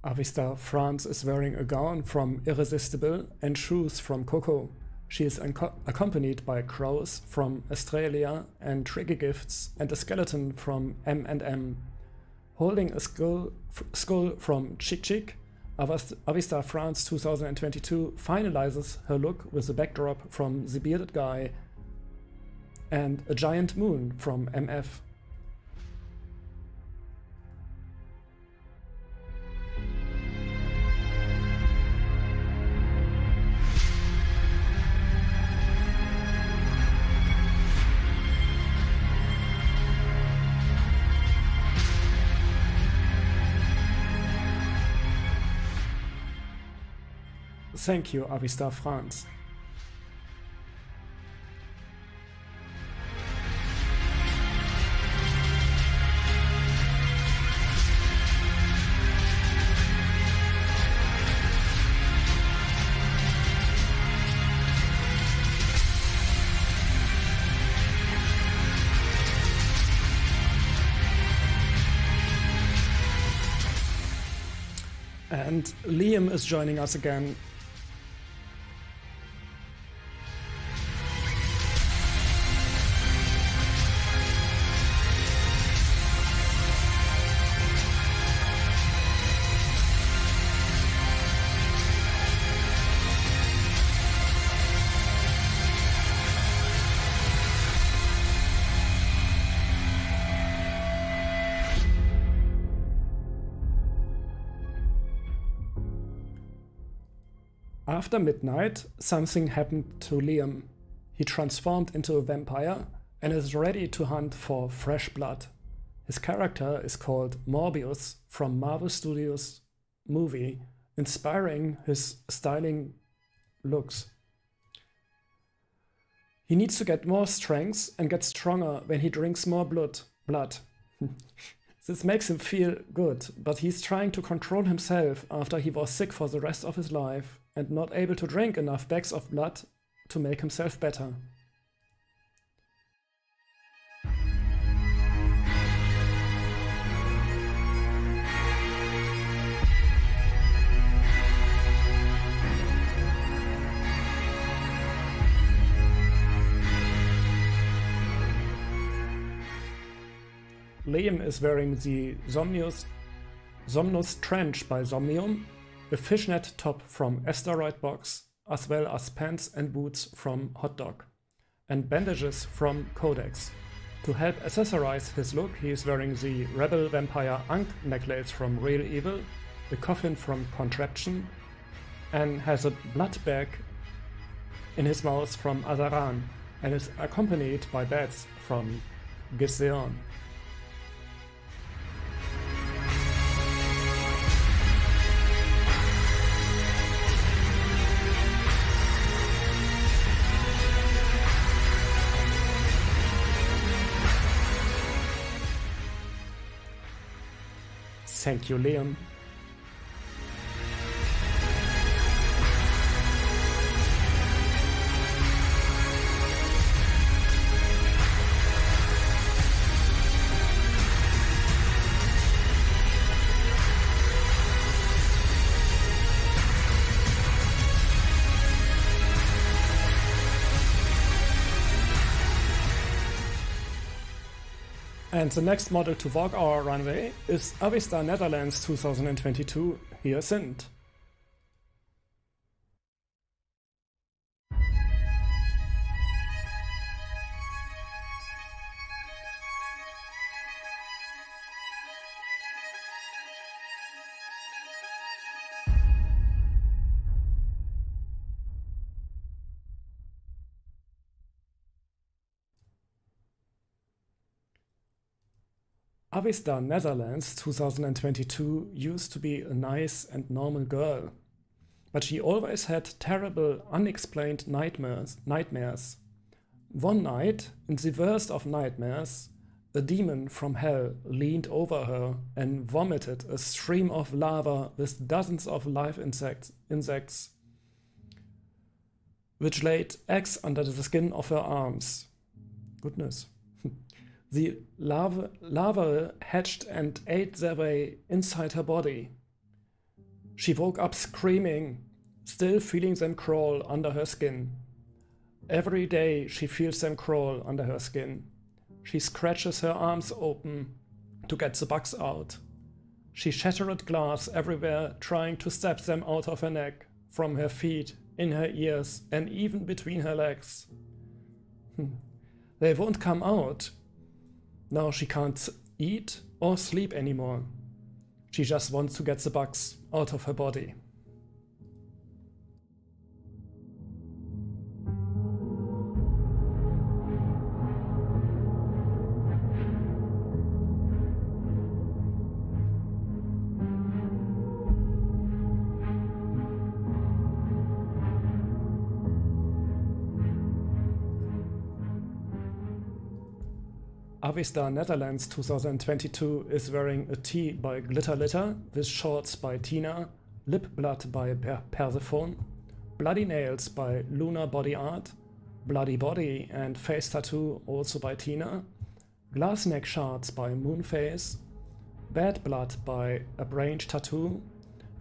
Speaker 1: Avista France is wearing a gown from Irresistible and shoes from Coco. She is accompanied by crows from Australia and tricky gifts and a skeleton from M&M. Holding a skull from Chick Chick, Avista France 2022 finalizes her look with a backdrop from The Bearded Guy and a giant moon from MF. Thank you, Avista France. And Liam is joining us again. After midnight, something happened to Liam. He transformed into a vampire and is ready to hunt for fresh blood. His character is called Morbius from Marvel Studios' movie, inspiring his styling looks. He needs to get more strength and get stronger when he drinks more blood. This makes him feel good, but he's trying to control himself after he was sick for the rest of his life and not able to drink enough bags of blood to make himself better. Liam is wearing the Somnus Trench by Somnium, a fishnet top from Asteroid Box, as well as pants and boots from Hot Dog, and bandages from Codex. To help accessorize his look, he is wearing the Rebel Vampire Ankh necklace from Real Evil, a coffin from Contraption, and has a blood bag in his mouth from Azaran, and is accompanied by bats from Giseon. Thank you, Liam. And the next model to walk our runway is Avista Netherlands 2022 Hyacinth. Avista Netherlands 2022 used to be a nice and normal girl, but she always had terrible, unexplained nightmares. One night, in the worst of nightmares, a demon from hell leaned over her and vomited a stream of lava with dozens of live insects, which laid eggs under the skin of her arms. Goodness. The larvae hatched and ate their way inside her body. She woke up screaming, still feeling them crawl under her skin. Every day she feels them crawl under her skin. She scratches her arms open to get the bugs out. She shattered glass everywhere, trying to stab them out of her neck, from her feet, in her ears, and even between her legs. They won't come out. Now she can't eat or sleep anymore. She just wants to get the bugs out of her body. Avista Netherlands 2022 is wearing a tee by Glitter Litter with shorts by Tina, Lip Blood by Persephone, Bloody Nails by Luna Body Art, Bloody Body and Face Tattoo also by Tina, Glass Neck Shards by Moonface, Bad Blood by A Branch Tattoo,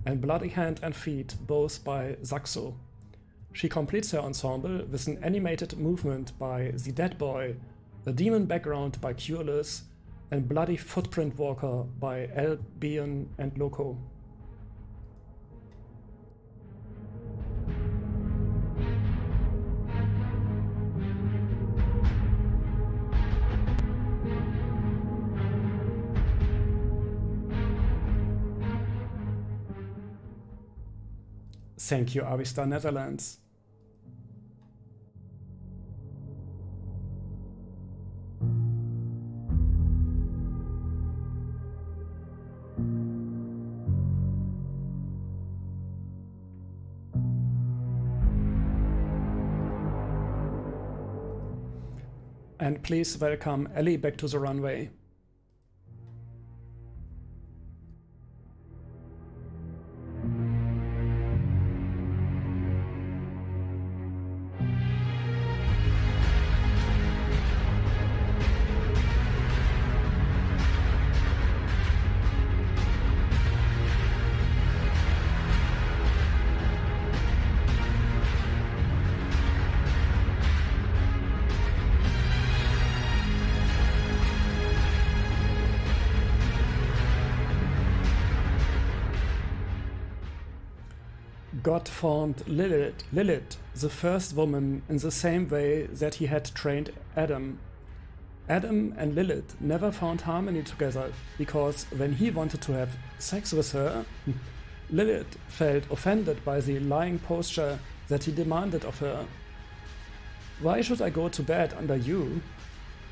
Speaker 1: and Bloody Hand and Feet both by Saxo. She completes her ensemble with an animated movement by The Dead Boy, a demon background by Cureless, and Bloody Footprint Walker by Albion and Loco. Thank you, Avista Netherlands. And please welcome Ellie back to the runway. God formed Lilith, the first woman, in the same way that he had trained Adam. Adam and Lilith never found harmony together, because when he wanted to have sex with her, Lilith felt offended by the lying posture that he demanded of her. Why should I go to bed under you?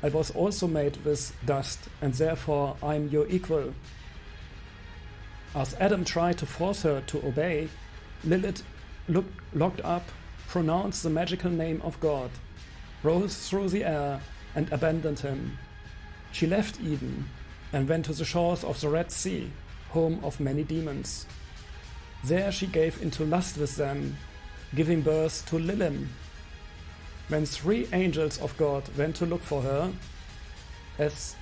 Speaker 1: I was also made with dust, and therefore I am your equal. As Adam tried to force her to obey, Lilith locked up, pronounced the magical name of God, rose through the air, and abandoned him. She left Eden and went to the shores of the Red Sea, home of many demons. There she gave into lust with them, giving birth to Lilim. When 3 angels of God went to look for her, as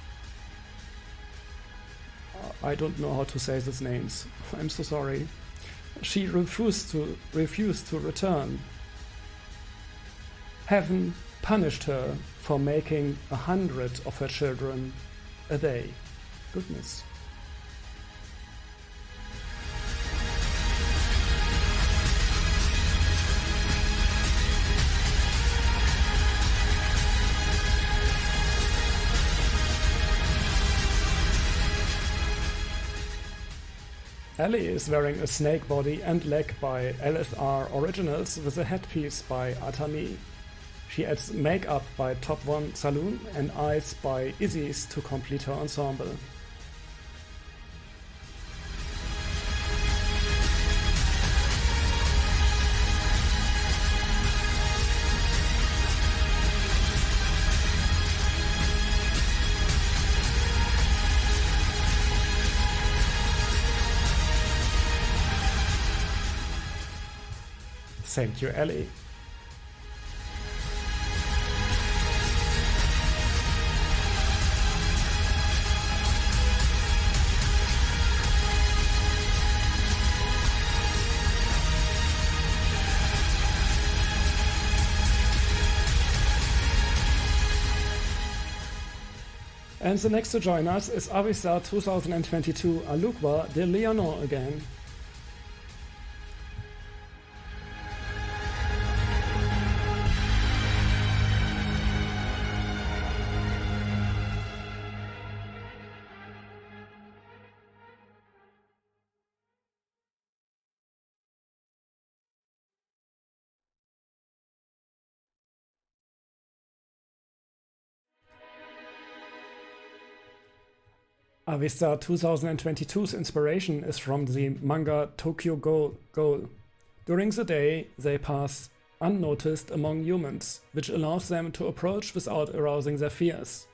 Speaker 1: I don't know how to say these names, I'm so sorry. She refused to return. Heaven punished her for making 100 of her children. a day. Goodness. Ellie is wearing a snake body and leg by LSR Originals with a headpiece by Atami. She adds makeup by Top One Saloon and eyes by Isis to complete her ensemble. Thank you, Ellie. And the next to join us is Avista 2022 Alukwa de Leonon again. Avista 2022's inspiration is from the manga Tokyo Ghoul. During the day, they pass unnoticed among humans, which allows them to approach without arousing their fears.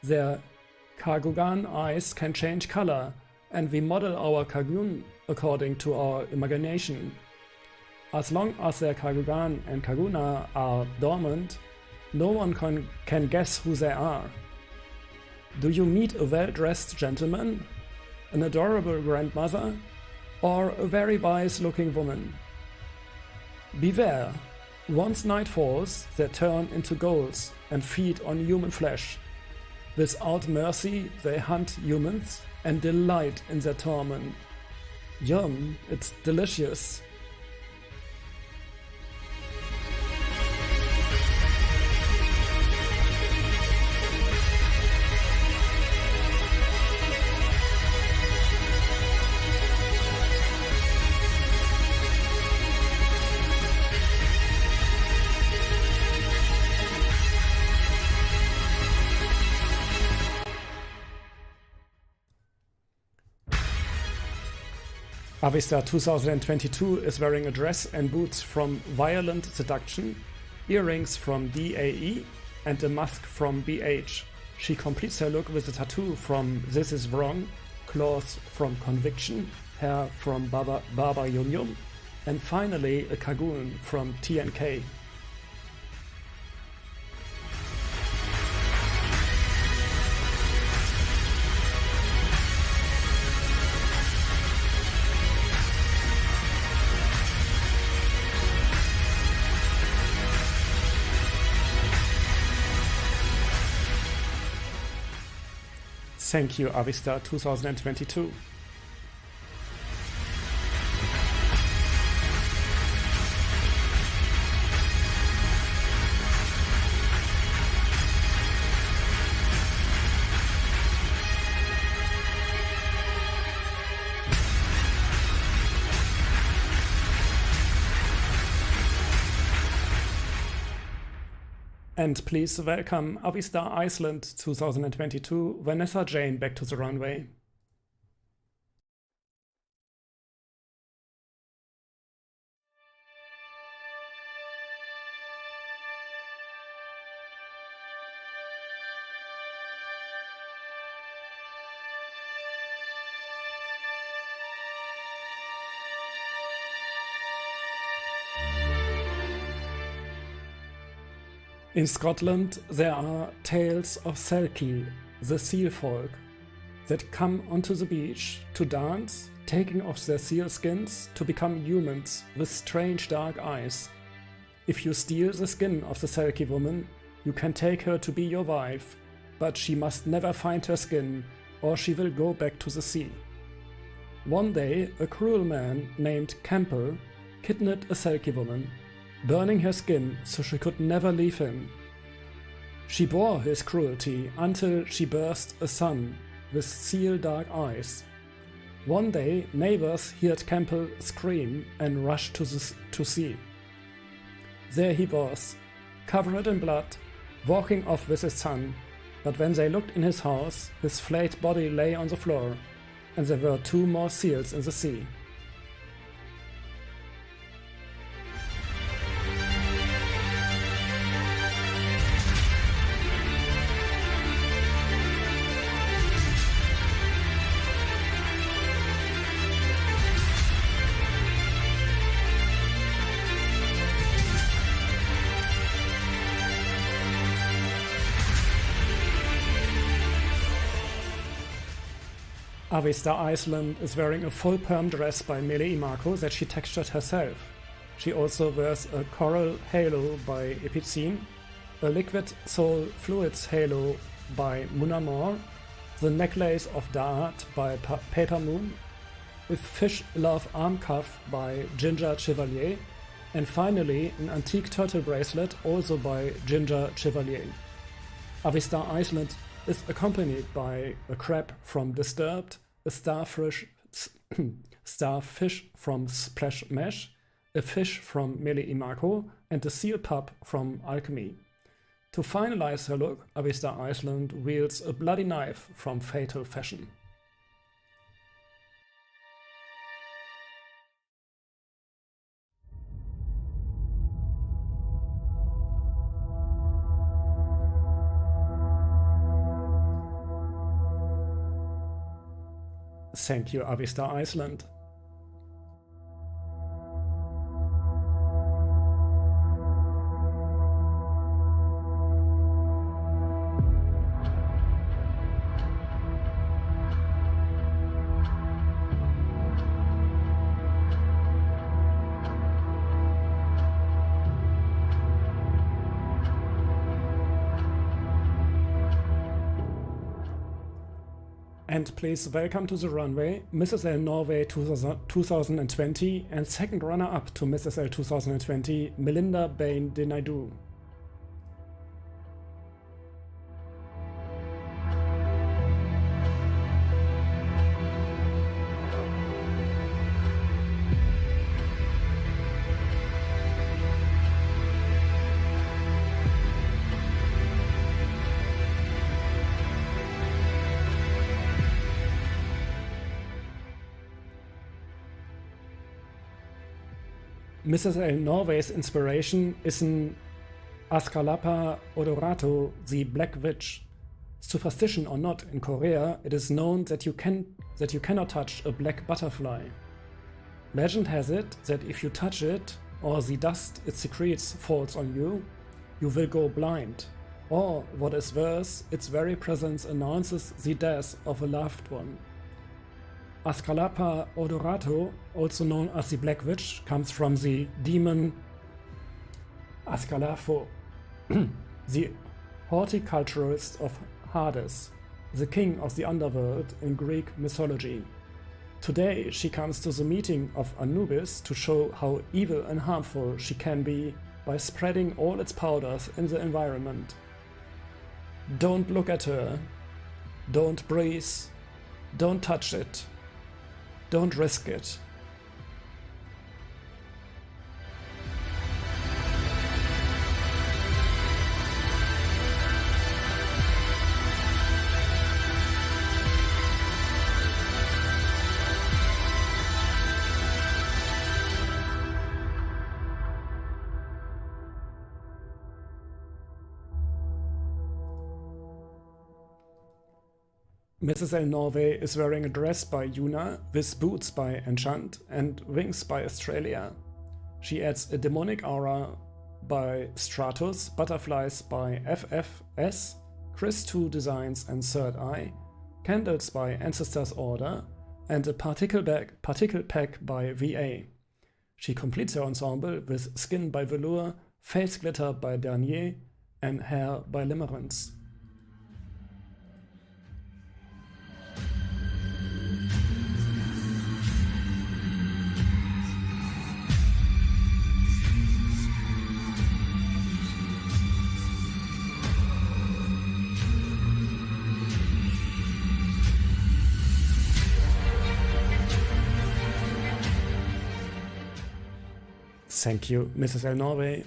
Speaker 1: Their Kagugan eyes can change color, and we model our Kagun according to our imagination. As long as their Kagugan and Kaguna are dormant, no one can guess who they are. Do you meet a well-dressed gentleman, an adorable grandmother, or a very wise-looking woman? Beware, once night falls, they turn into ghouls and feed on human flesh. Without mercy, they hunt humans and delight in their torment. Yum, it's delicious. Avista 2022 is wearing a dress and boots from Violent Seduction, earrings from DAE, and a mask from BH. She completes her look with a tattoo from This Is Wrong, claws from Conviction, hair from Baba Yum Yum, and finally a Kagun from TNK. Thank you, Avista 2022. And please welcome Avista Iceland 2022 Vanessa Jane back to the runway. In Scotland, there are tales of Selkie, the seal folk, that come onto the beach to dance, taking off their seal skins to become humans with strange dark eyes. If you steal the skin of the Selkie woman, you can take her to be your wife, but she must never find her skin, or she will go back to the sea. One day, a cruel man named Campbell kidnapped a Selkie woman, burning her skin so she could never leave him. She bore his cruelty until she burst a son with seal-dark eyes. One day, neighbors heard Campbell scream and rushed to see. There he was, covered in blood, walking off with his son, but when they looked in his house, his flayed body lay on the floor, and there were 2 more seals in the sea. Avista Iceland is wearing a full perm dress by Mele Imako that she textured herself. She also wears a coral halo by Epicene, a liquid soul fluids halo by Munamor, the necklace of Da'at by Paper Moon, a fish love arm cuff by Ginger Chevalier, and finally an antique turtle bracelet also by Ginger Chevalier. Avista Iceland is accompanied by a crab from Disturbed, a starfish from Splash Mesh, a fish from Mele Imako, and a seal pup from Alchemy. To finalize her look, Avista Iceland wields a bloody knife from Fatal Fashion. Thank you, Avista Iceland. And please welcome to the runway Mrs. L Norway 2020 and second runner-up to Mrs. L 2020, Melinda Bain Denaidu. Mrs. L Norway's inspiration is an Ascalapa odorato, the Black Witch. Superstition or not, in Korea it is known that you cannot touch a black butterfly. Legend has it that if you touch it, or the dust it secretes falls on you, you will go blind. Or, what is worse, its very presence announces the death of a loved one. Ascalapa odorato, also known as the Black Witch, comes from the demon Ascalapho, the horticulturist of Hades, the king of the underworld in Greek mythology. Today she comes to the meeting of Anubis to show how evil and harmful she can be by spreading all its powders in the environment. Don't look at her, don't breathe, don't touch it. Don't risk it. Mrs. L Norway is wearing a dress by Yuna, with boots by Enchant and wings by Australia. She adds a demonic aura by Stratus, butterflies by FFS, Chris2 Designs and Third Eye, candles by Ancestors Order, and a particle pack by VA. She completes her ensemble with skin by Velour, face glitter by Dernier, and hair by Limerence. Thank you, Mrs. L. Norway.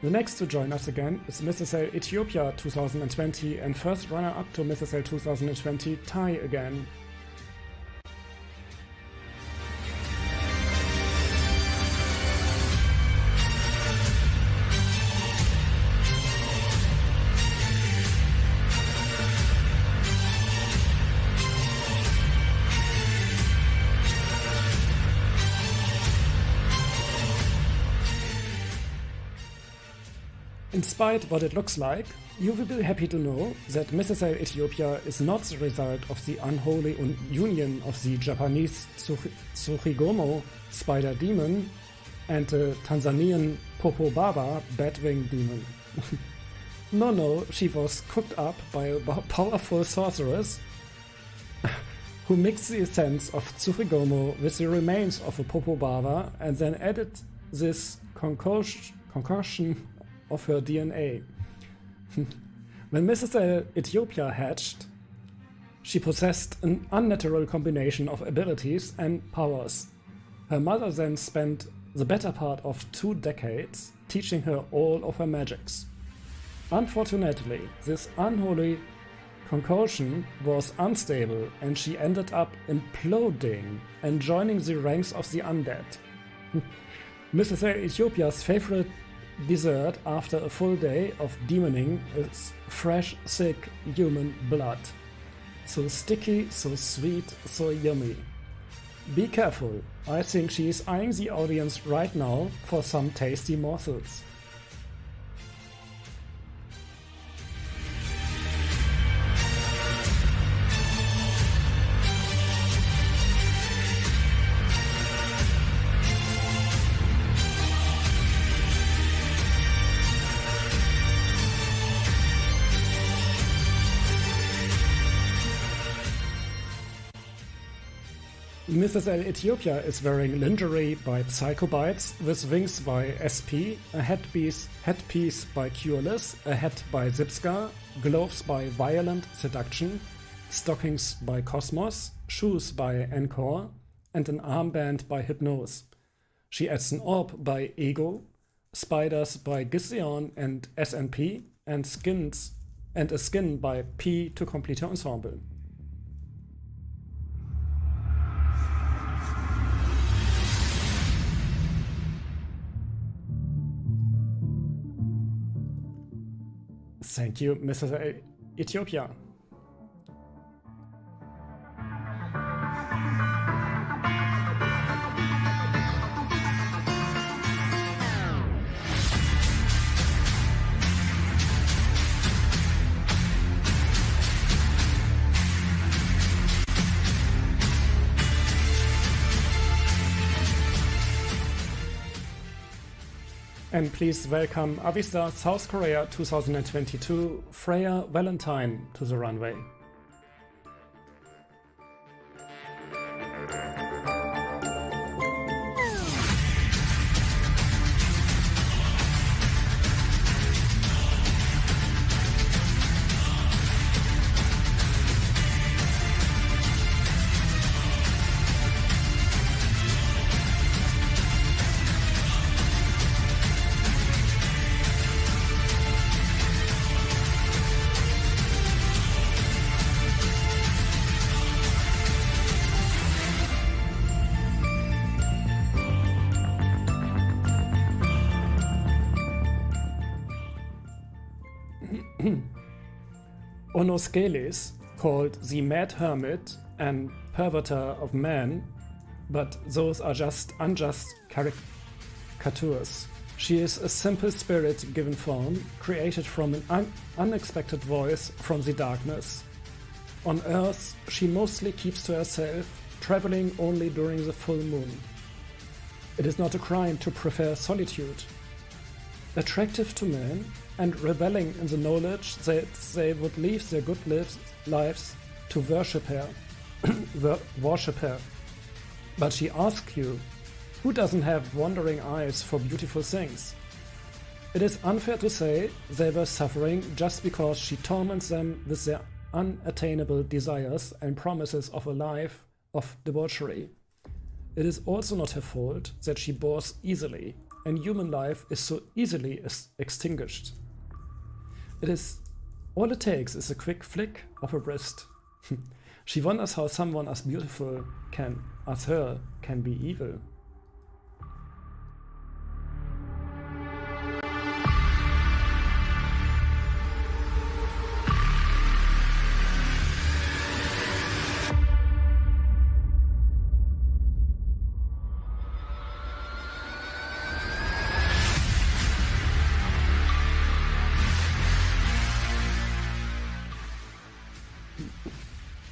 Speaker 1: The next to join us again is Mrs. L Ethiopia 2020 and first runner-up to Mrs. L 2020, Thai again. In spite what it looks like, you will be happy to know that Mrs. L Ethiopia is not the result of the unholy union of the Japanese Tsuchigomo spider demon and the Tanzanian Popobaba batwing demon. No, she was cooked up by a powerful sorceress who mixed the essence of Tsuchigomo with the remains of a Popobaba and then added this concoction of her DNA. When Mrs. L Ethiopia hatched, she possessed an unnatural combination of abilities and powers. Her mother then spent the better part of 2 decades teaching her all of her magics. Unfortunately, this unholy concoction was unstable and she ended up imploding and joining the ranks of the undead. Mrs. L Ethiopia's favorite dessert after a full day of demoning is fresh, thick human blood. So sticky, so sweet, so yummy. Be careful, I think she is eyeing the audience right now for some tasty morsels. Mrs. L Ethiopia is wearing lingerie by Psychobites, with wings by SP, a headpiece by Cureless, a hat by Zipska, gloves by Violent Seduction, stockings by Cosmos, shoes by Encore, and an armband by Hypnose. She adds an orb by Ego, spiders by Giseon and SNP, and a skin by P to complete her ensemble. Thank you, Mrs. Ethiopia. And please welcome Avista South Korea 2022 Freya Valentine to the runway. Onosceles, called the Mad Hermit and Perverter of Man, but those are just unjust caricatures. She is a simple spirit given form, created from an unexpected voice from the darkness. On Earth, she mostly keeps to herself, traveling only during the full moon. It is not a crime to prefer solitude. Attractive to men, and rebelling in the knowledge that they would leave their good lives to worship her. Worship her. But she asks you, who doesn't have wandering eyes for beautiful things? It is unfair to say they were suffering just because she torments them with their unattainable desires and promises of a life of debauchery. It is also not her fault that she bores easily, and human life is so easily extinguished. All it takes is a quick flick of her wrist. She wonders how someone as beautiful as her can be evil.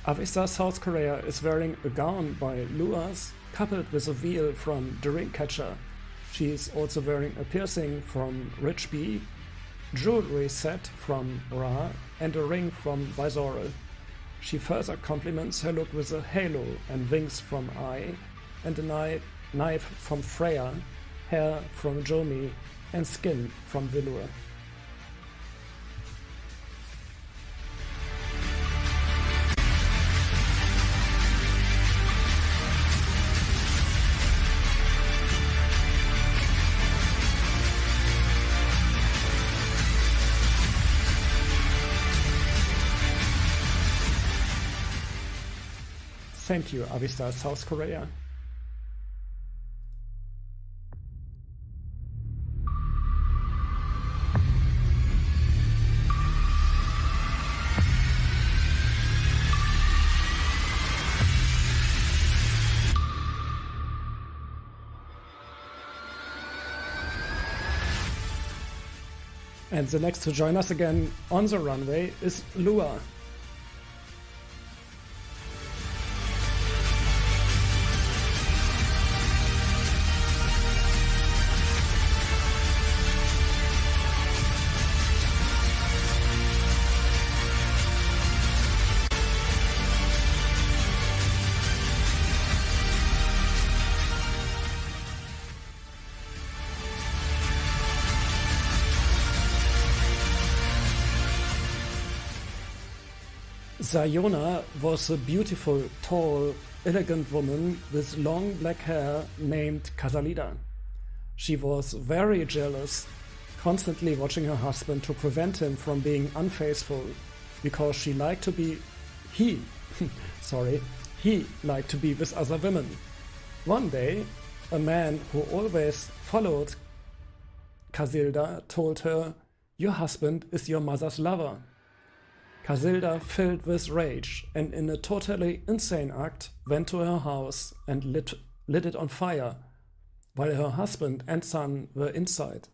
Speaker 1: Avista, South Korea is wearing a gown by Luas, coupled with a veil from the Ringcatcher. She is also wearing a piercing from Rich B, jewelry set from Ra, and a ring from Visoral. She further complements her look with a halo and wings from Ai, and a knife from Freya, hair from Jomi, and skin from Velour. Thank you, Avista, South Korea. And the next to join us again on the runway is Lua. Sayona was a beautiful, tall, elegant woman with long black hair named Casalida. She was very jealous, constantly watching her husband to prevent him from being unfaithful, because he liked to be with other women. One day, a man who always followed Casilda told her, "Your husband is your mother's lover." Casilda, filled with rage and in a totally insane act, went to her house and lit it on fire, while her husband and son were inside.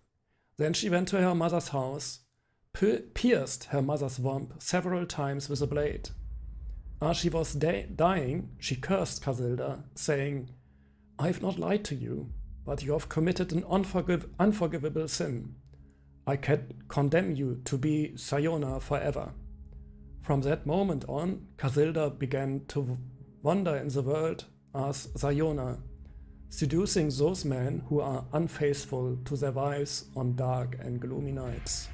Speaker 1: Then she went to her mother's house, pierced her mother's womb several times with a blade. As she was dying, she cursed Casilda, saying, "I've not lied to you, but you have committed an unforgivable sin. I can condemn you to be Sayona forever." From that moment on, Casilda began to wander in the world as Sayona, seducing those men who are unfaithful to their wives on dark and gloomy nights.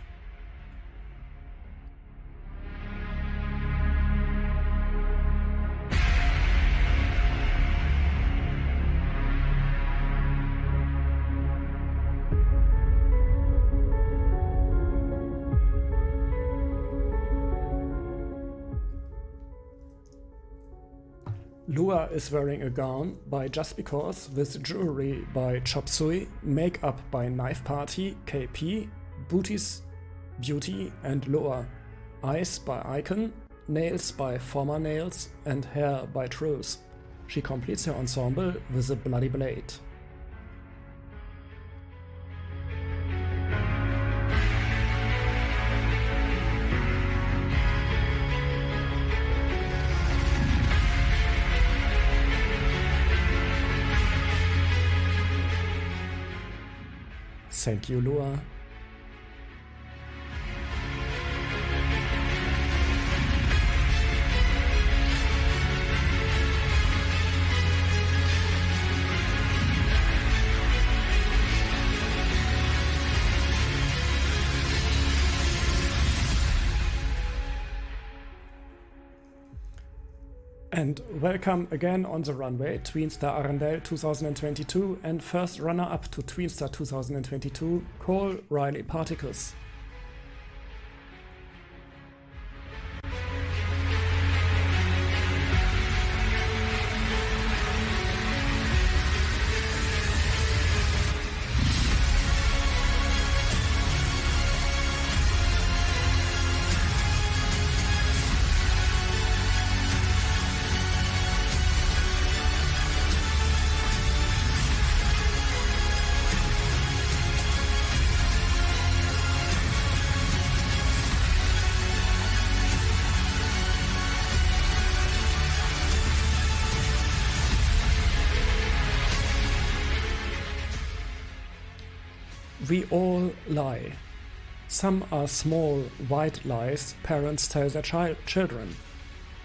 Speaker 1: Lua is wearing a gown by Just Because with jewelry by Chop Suey, makeup by Knife Party, KP, Booties, Beauty and Loa, eyes by Icon, nails by Former Nails and hair by Truth. She completes her ensemble with a bloody blade. Thank you, Lua. And welcome again on the runway, Tweenstar Arendelle 2022 and first runner-up to Tweenstar 2022, Cole Riley Particles. We all lie. Some are small, white lies parents tell their children.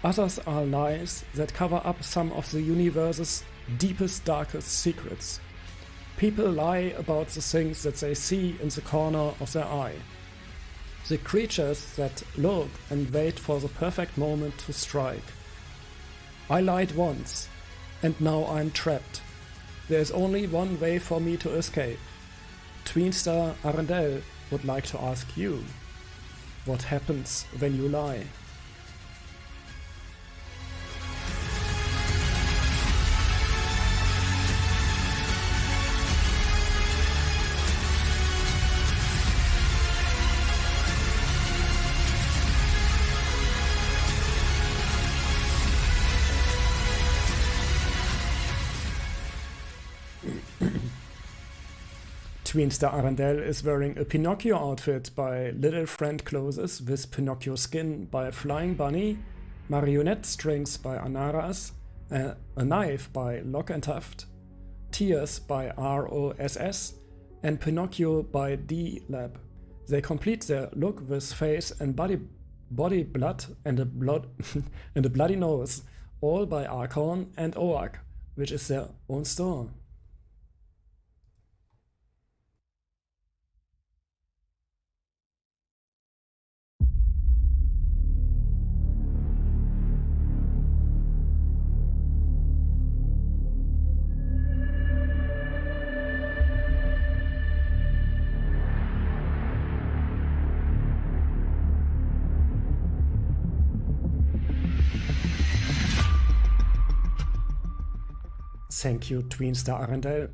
Speaker 1: Others are lies that cover up some of the universe's deepest, darkest secrets. People lie about the things that they see in the corner of their eye. The creatures that look and wait for the perfect moment to strike. I lied once, and now I'm trapped. There is only one way for me to escape. Tweenstar Arendelle would like to ask you, what happens when you lie? Tweenstar Arendelle is wearing a Pinocchio outfit by Little Friend Clothes with Pinocchio skin by Flying Bunny, marionette strings by Anaras, a knife by Lock and Tuft, tears by ROSS, and Pinocchio by D-Lab. They complete their look with face and body blood and a bloody nose, all by Archon and Oak, which is their own store. Thank you, Tweenstar Arendelle.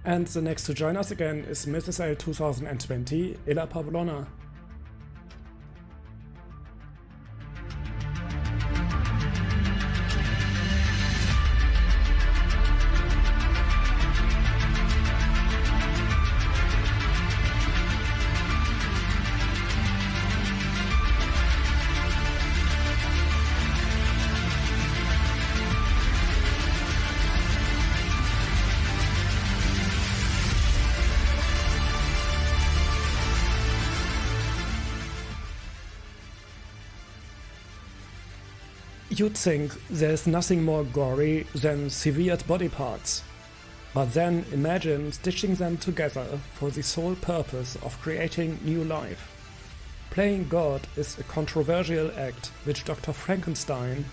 Speaker 1: And the next to join us again is Mrs. L 2020, Illa Pavlona. You'd think there's nothing more gory than severed body parts, but then imagine stitching them together for the sole purpose of creating new life. Playing God is a controversial act which Dr. Frankenstein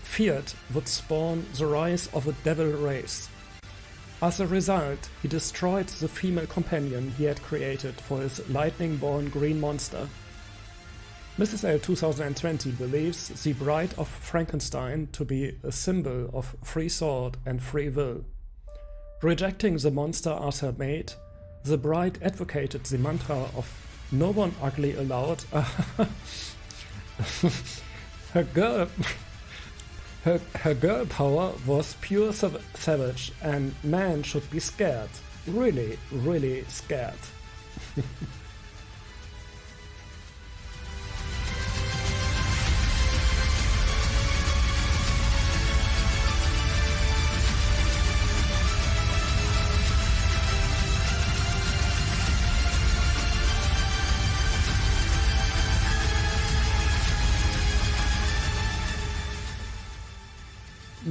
Speaker 1: feared would spawn the rise of a devil race. As a result, he destroyed the female companion he had created for his lightning-born green monster. Mrs. L 2020 believes the Bride of Frankenstein to be a symbol of free thought and free will. Rejecting the monster as her mate, the bride advocated the mantra of "No one ugly allowed." Her girl power was pure savage, and man should be scared. Really, really scared.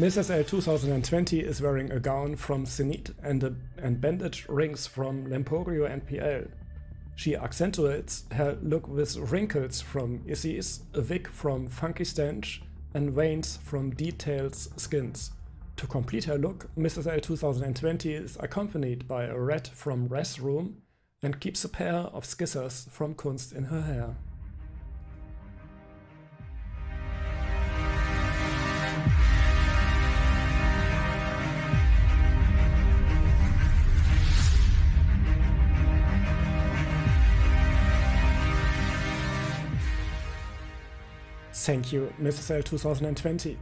Speaker 1: Mrs. L 2020 is wearing a gown from Zenith and bandage rings from Lemporio and PL. She accentuates her look with wrinkles from Isis, a wig from Funky Stench, and veins from Details Skins. To complete her look, Mrs. L 2020 is accompanied by a rat from Res Room and keeps a pair of scissors from Kunst in her hair. Thank you, Mrs. L 2020.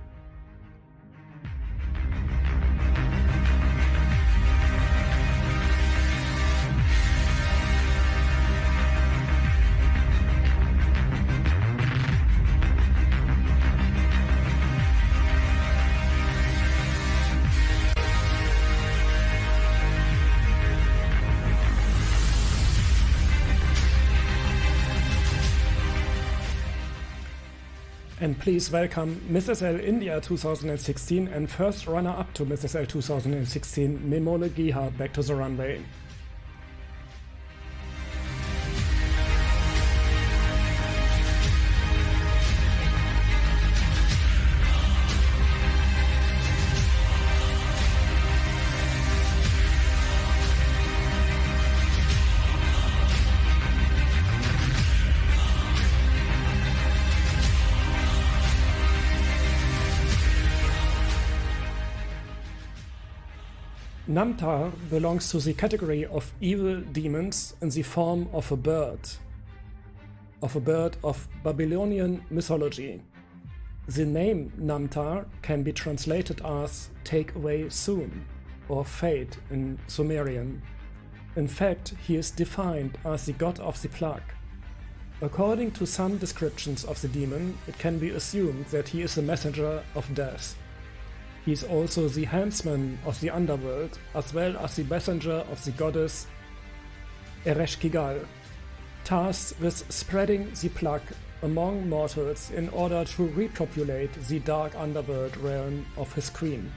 Speaker 1: And please welcome Mrs. L India 2016 and first runner-up to Mrs. L 2016, Memole Giha, back to the runway. Namtar belongs to the category of evil demons in the form of a bird of Babylonian mythology. The name Namtar can be translated as "take away soon" or "fate" in Sumerian. In fact, he is defined as the god of the plague. According to some descriptions of the demon, it can be assumed that he is a messenger of death. He is also the helmsman of the underworld, as well as the messenger of the goddess Ereshkigal, tasked with spreading the plague among mortals in order to repopulate the dark underworld realm of his queen.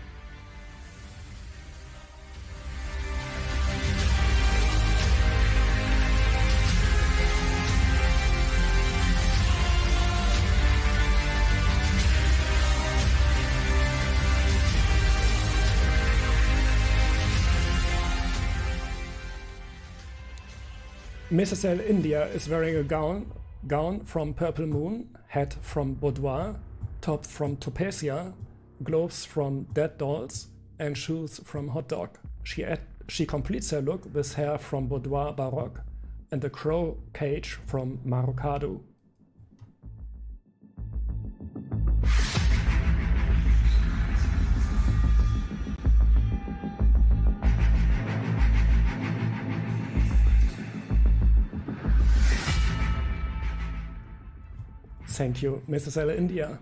Speaker 1: Mrs. L India is wearing a gown from Purple Moon, hat from Boudoir, top from Topasia, gloves from Dead Dolls, and shoes from Hot Dog. She completes her look with hair from Boudoir Baroque and a crow cage from Marocado. Thank you, Mrs. L India.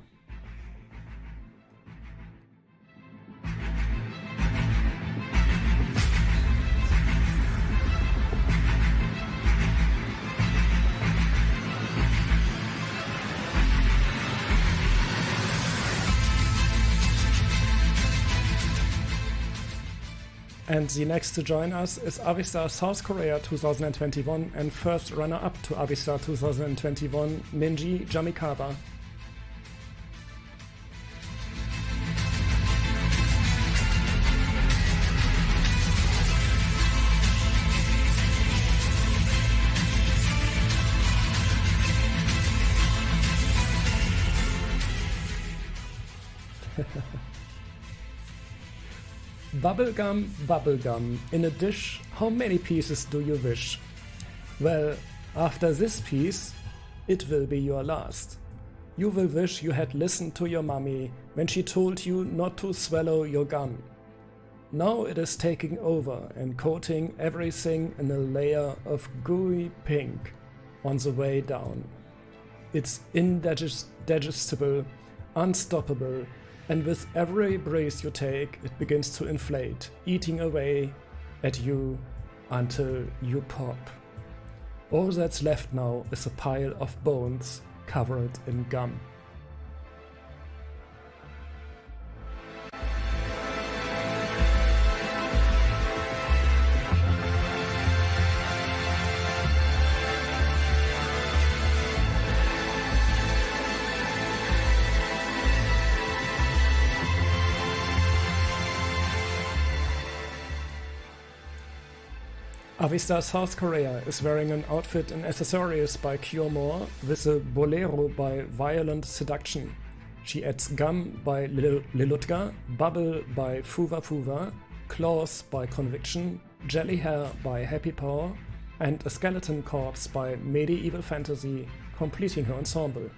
Speaker 1: And the next to join us is Avista South Korea 2021 and first runner-up to Avista 2021, Minji Jamikawa. Bubblegum, bubblegum, in a dish, how many pieces do you wish? Well, after this piece, it will be your last. You will wish you had listened to your mummy when she told you not to swallow your gum. Now it is taking over and coating everything in a layer of gooey pink on the way down. It's indigestible, unstoppable, and with every breath you take, it begins to inflate, eating away at you until you pop. All that's left now is a pile of bones covered in gum. Avistar South Korea is wearing an outfit and accessories by Cure More with a bolero by Violent Seduction. She adds gum by Lilutka, bubble by Fuva Fuva, claws by Conviction, jelly hair by Happy Power, and a skeleton corpse by Medieval Fantasy, completing her ensemble.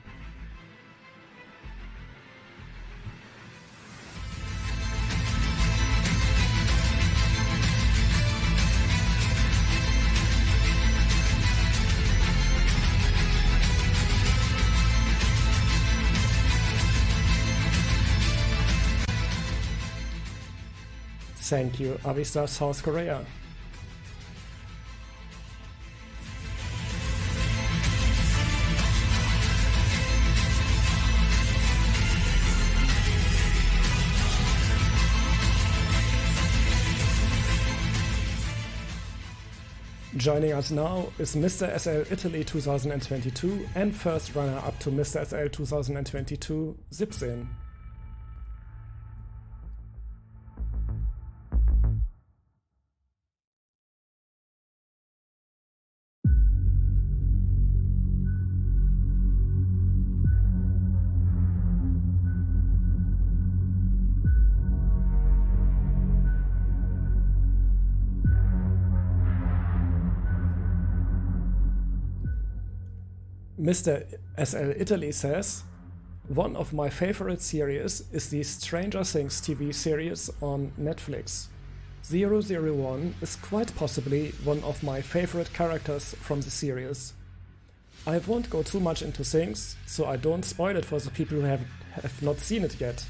Speaker 1: Thank you, Avistar South Korea. Joining us now is Mr. SL Italy 2022 and first runner-up to Mr. SL 2022, Zipsin. Mr. SL Italy says, one of my favorite series is the Stranger Things TV series on Netflix. 001 is quite possibly one of my favorite characters from the series. I won't go too much into things, so I don't spoil it for the people who have not seen it yet.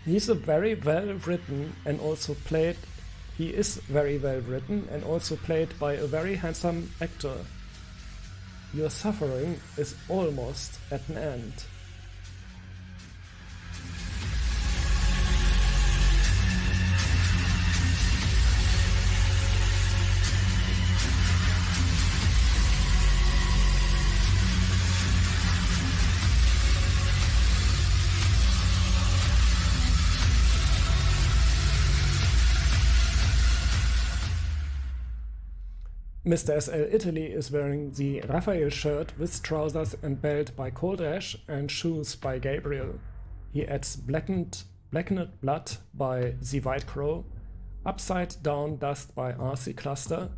Speaker 1: He's a very well written and also played. He is very well written and also played by a very handsome actor. Your suffering is almost at an end. Mr. SL Italy is wearing the Raphael shirt with trousers and belt by Cold Ash and shoes by Gabriel. He adds blackened blood by The White Crow, Upside Down Dust by RC Cluster,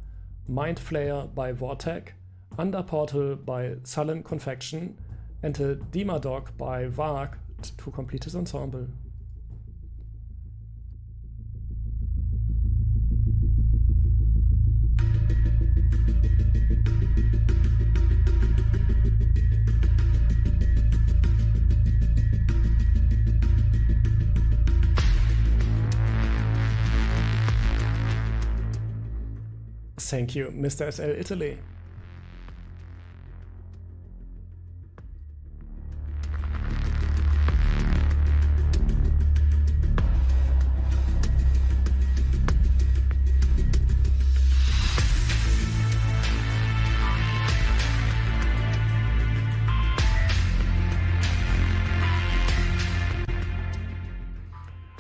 Speaker 1: Mind Flayer by Vortec, Underportal by Sullen Confection, and a Demadog by Varg to complete his ensemble. Thank you, Mr. SL Italy.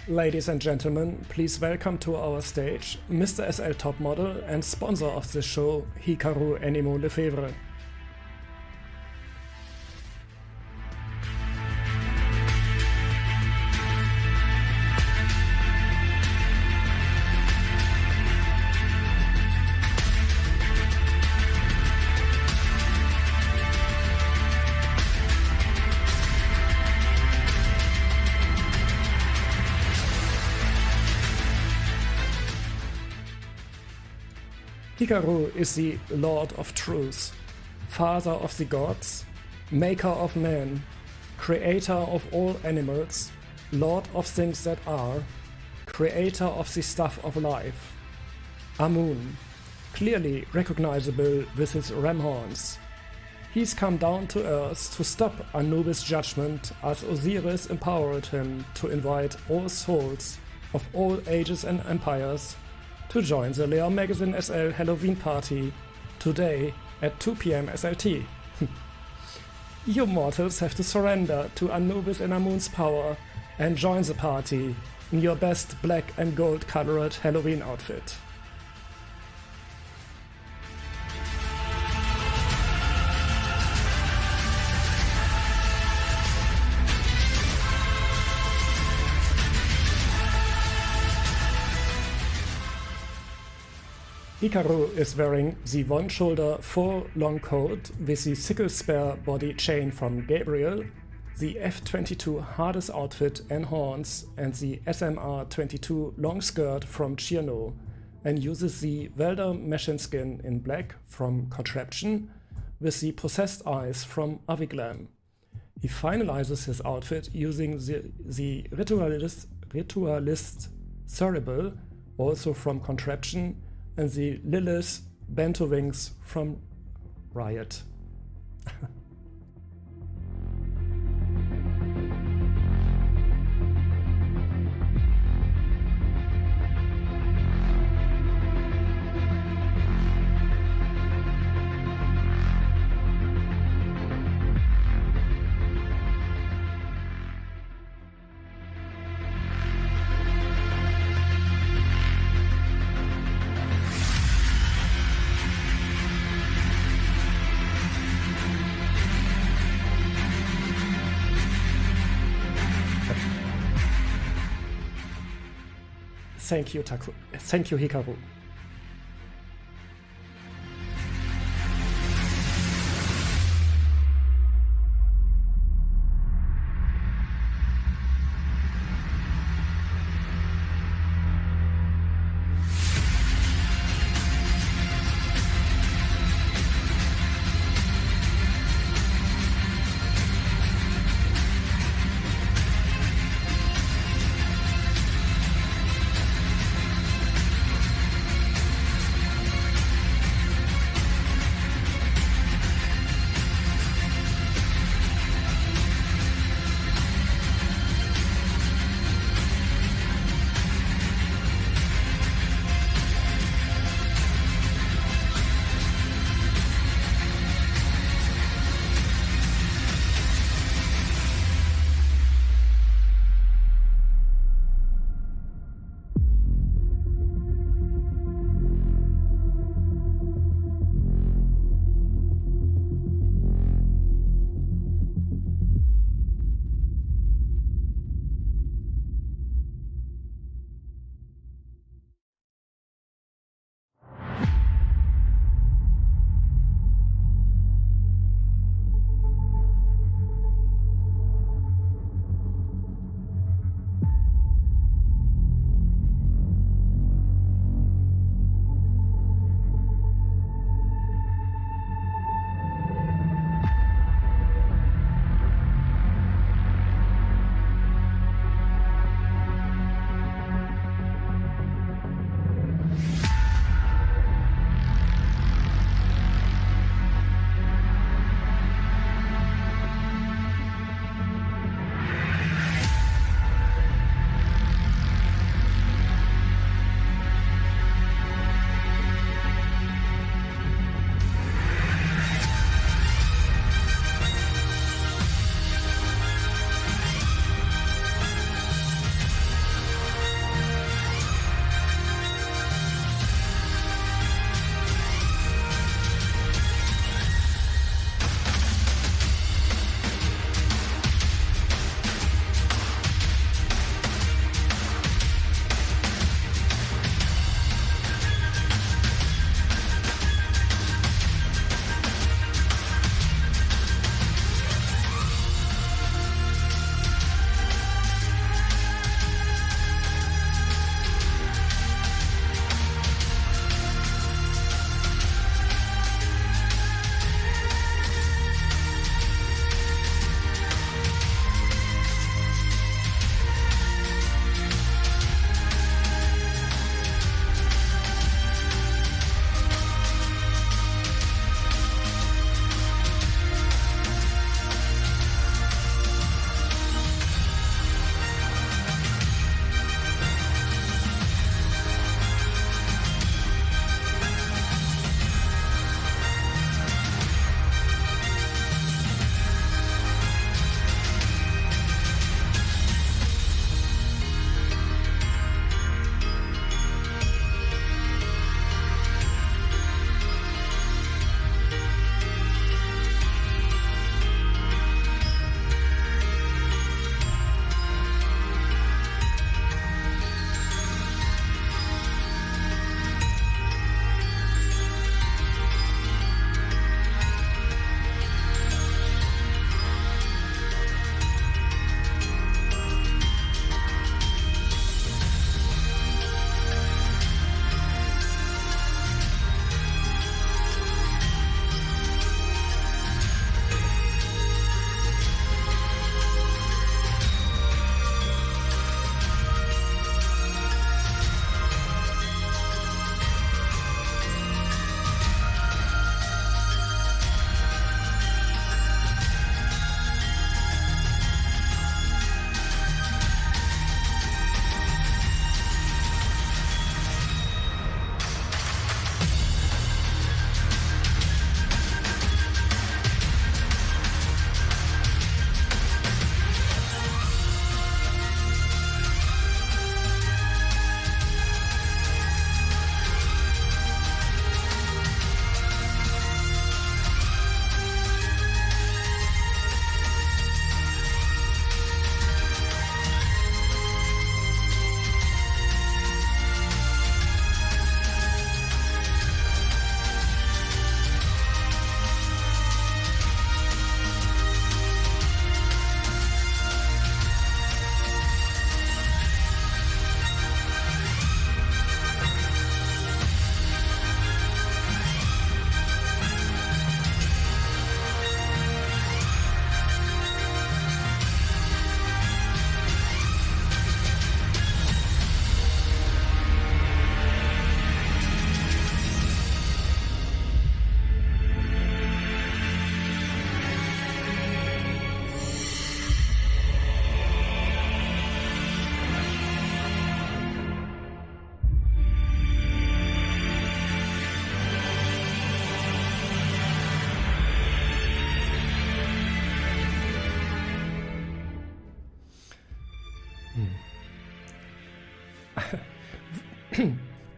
Speaker 1: Ladies and gentlemen, please welcome to our stage Mr. SL top model and sponsor of the show, Hikaru Animo Lefebvre. Hikaru is the Lord of Truth, Father of the Gods, Maker of Man, Creator of all animals, Lord of things that are, Creator of the stuff of life. Amun, clearly recognizable with his ram horns. He's come down to Earth to stop Anubis' judgment as Osiris empowered him to invite all souls of all ages and empires to join the Leo Magazine SL Halloween party today at 2 PM SLT. You mortals have to surrender to Anubis and Amun's power and join the party in your best black and gold colored Halloween outfit. Hikaru is wearing the one-shoulder full long coat with the sickle spare body chain from Gabriel, the F-22 hardest outfit and horns, and the SMR-22 long skirt from Chierno, and uses the welder machine skin in black from Contraption with the possessed eyes from Aviglam. He finalizes his outfit using the ritualist Cerebral, also from Contraption, and the Lilith bento wings from Riot. Thank you, Hikaru.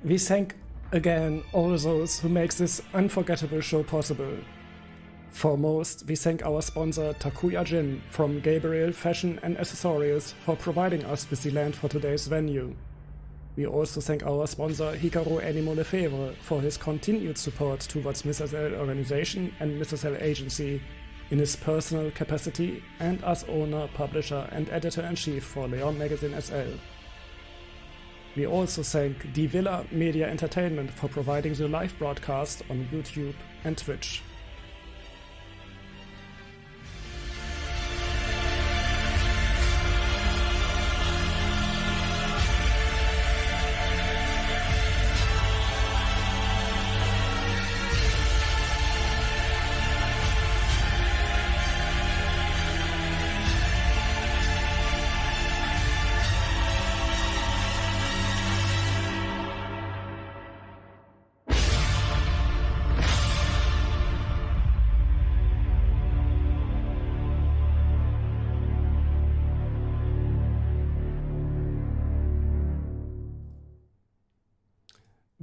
Speaker 1: We thank again all those who make this unforgettable show possible. Foremost, we thank our sponsor Takuya Gin from GABRIEL Fashion and Accessories for providing us with the land for today's venue. We also thank our sponsor Hikaru Animo Lefebvre for his continued support towards Mrs. L organization and Mrs. L agency in his personal capacity and as owner, publisher and editor-in-chief for Leon Magazine SL. We also thank Die Villa Media Entertainment for providing the live broadcast on YouTube and Twitch.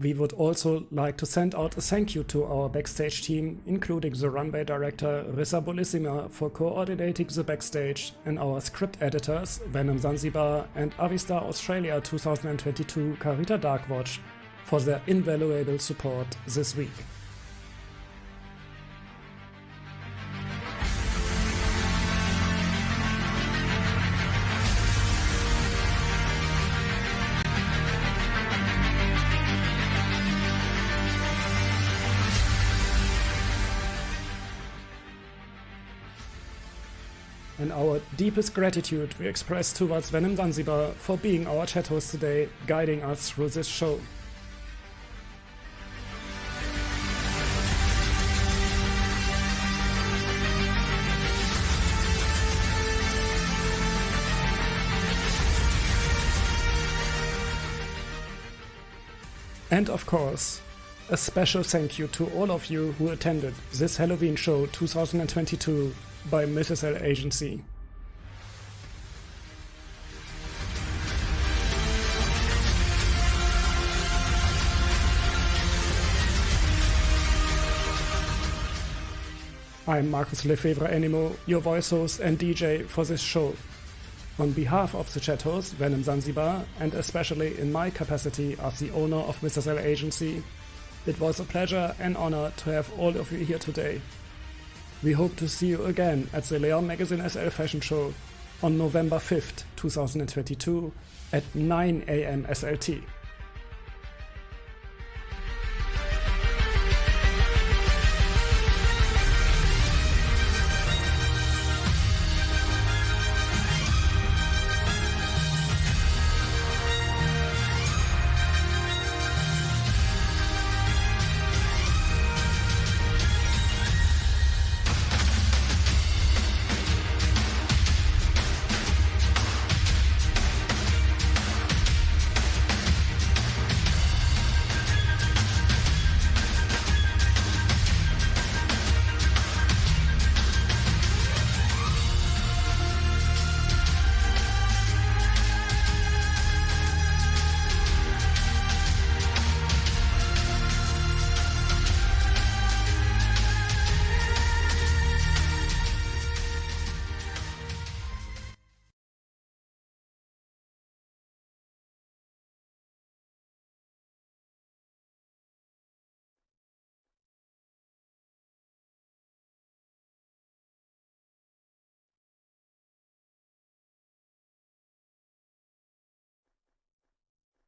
Speaker 1: We would also like to send out a thank you to our backstage team, including the runway director Rissa Bolissima for coordinating the backstage, and our script editors Venom Zanzibar and Avistar Australia 2022 Carita Darkwatch for their invaluable support this week. And our deepest gratitude we express towards Venom Zanzibar for being our chat host today, guiding us through this show. And of course, a special thank you to all of you who attended this Halloween show 2022 by Mrs. L Agency. I'm Marcus Lefebvre Animo, your voice host and DJ for this show. On behalf of the chat host Venom Zanzibar, and especially in my capacity as the owner of Mrs. L Agency, it was a pleasure and honor to have all of you here today. We hope to see you again at the Leon Magazine SL Fashion Show on November 5th, 2022 at 9 AM SLT.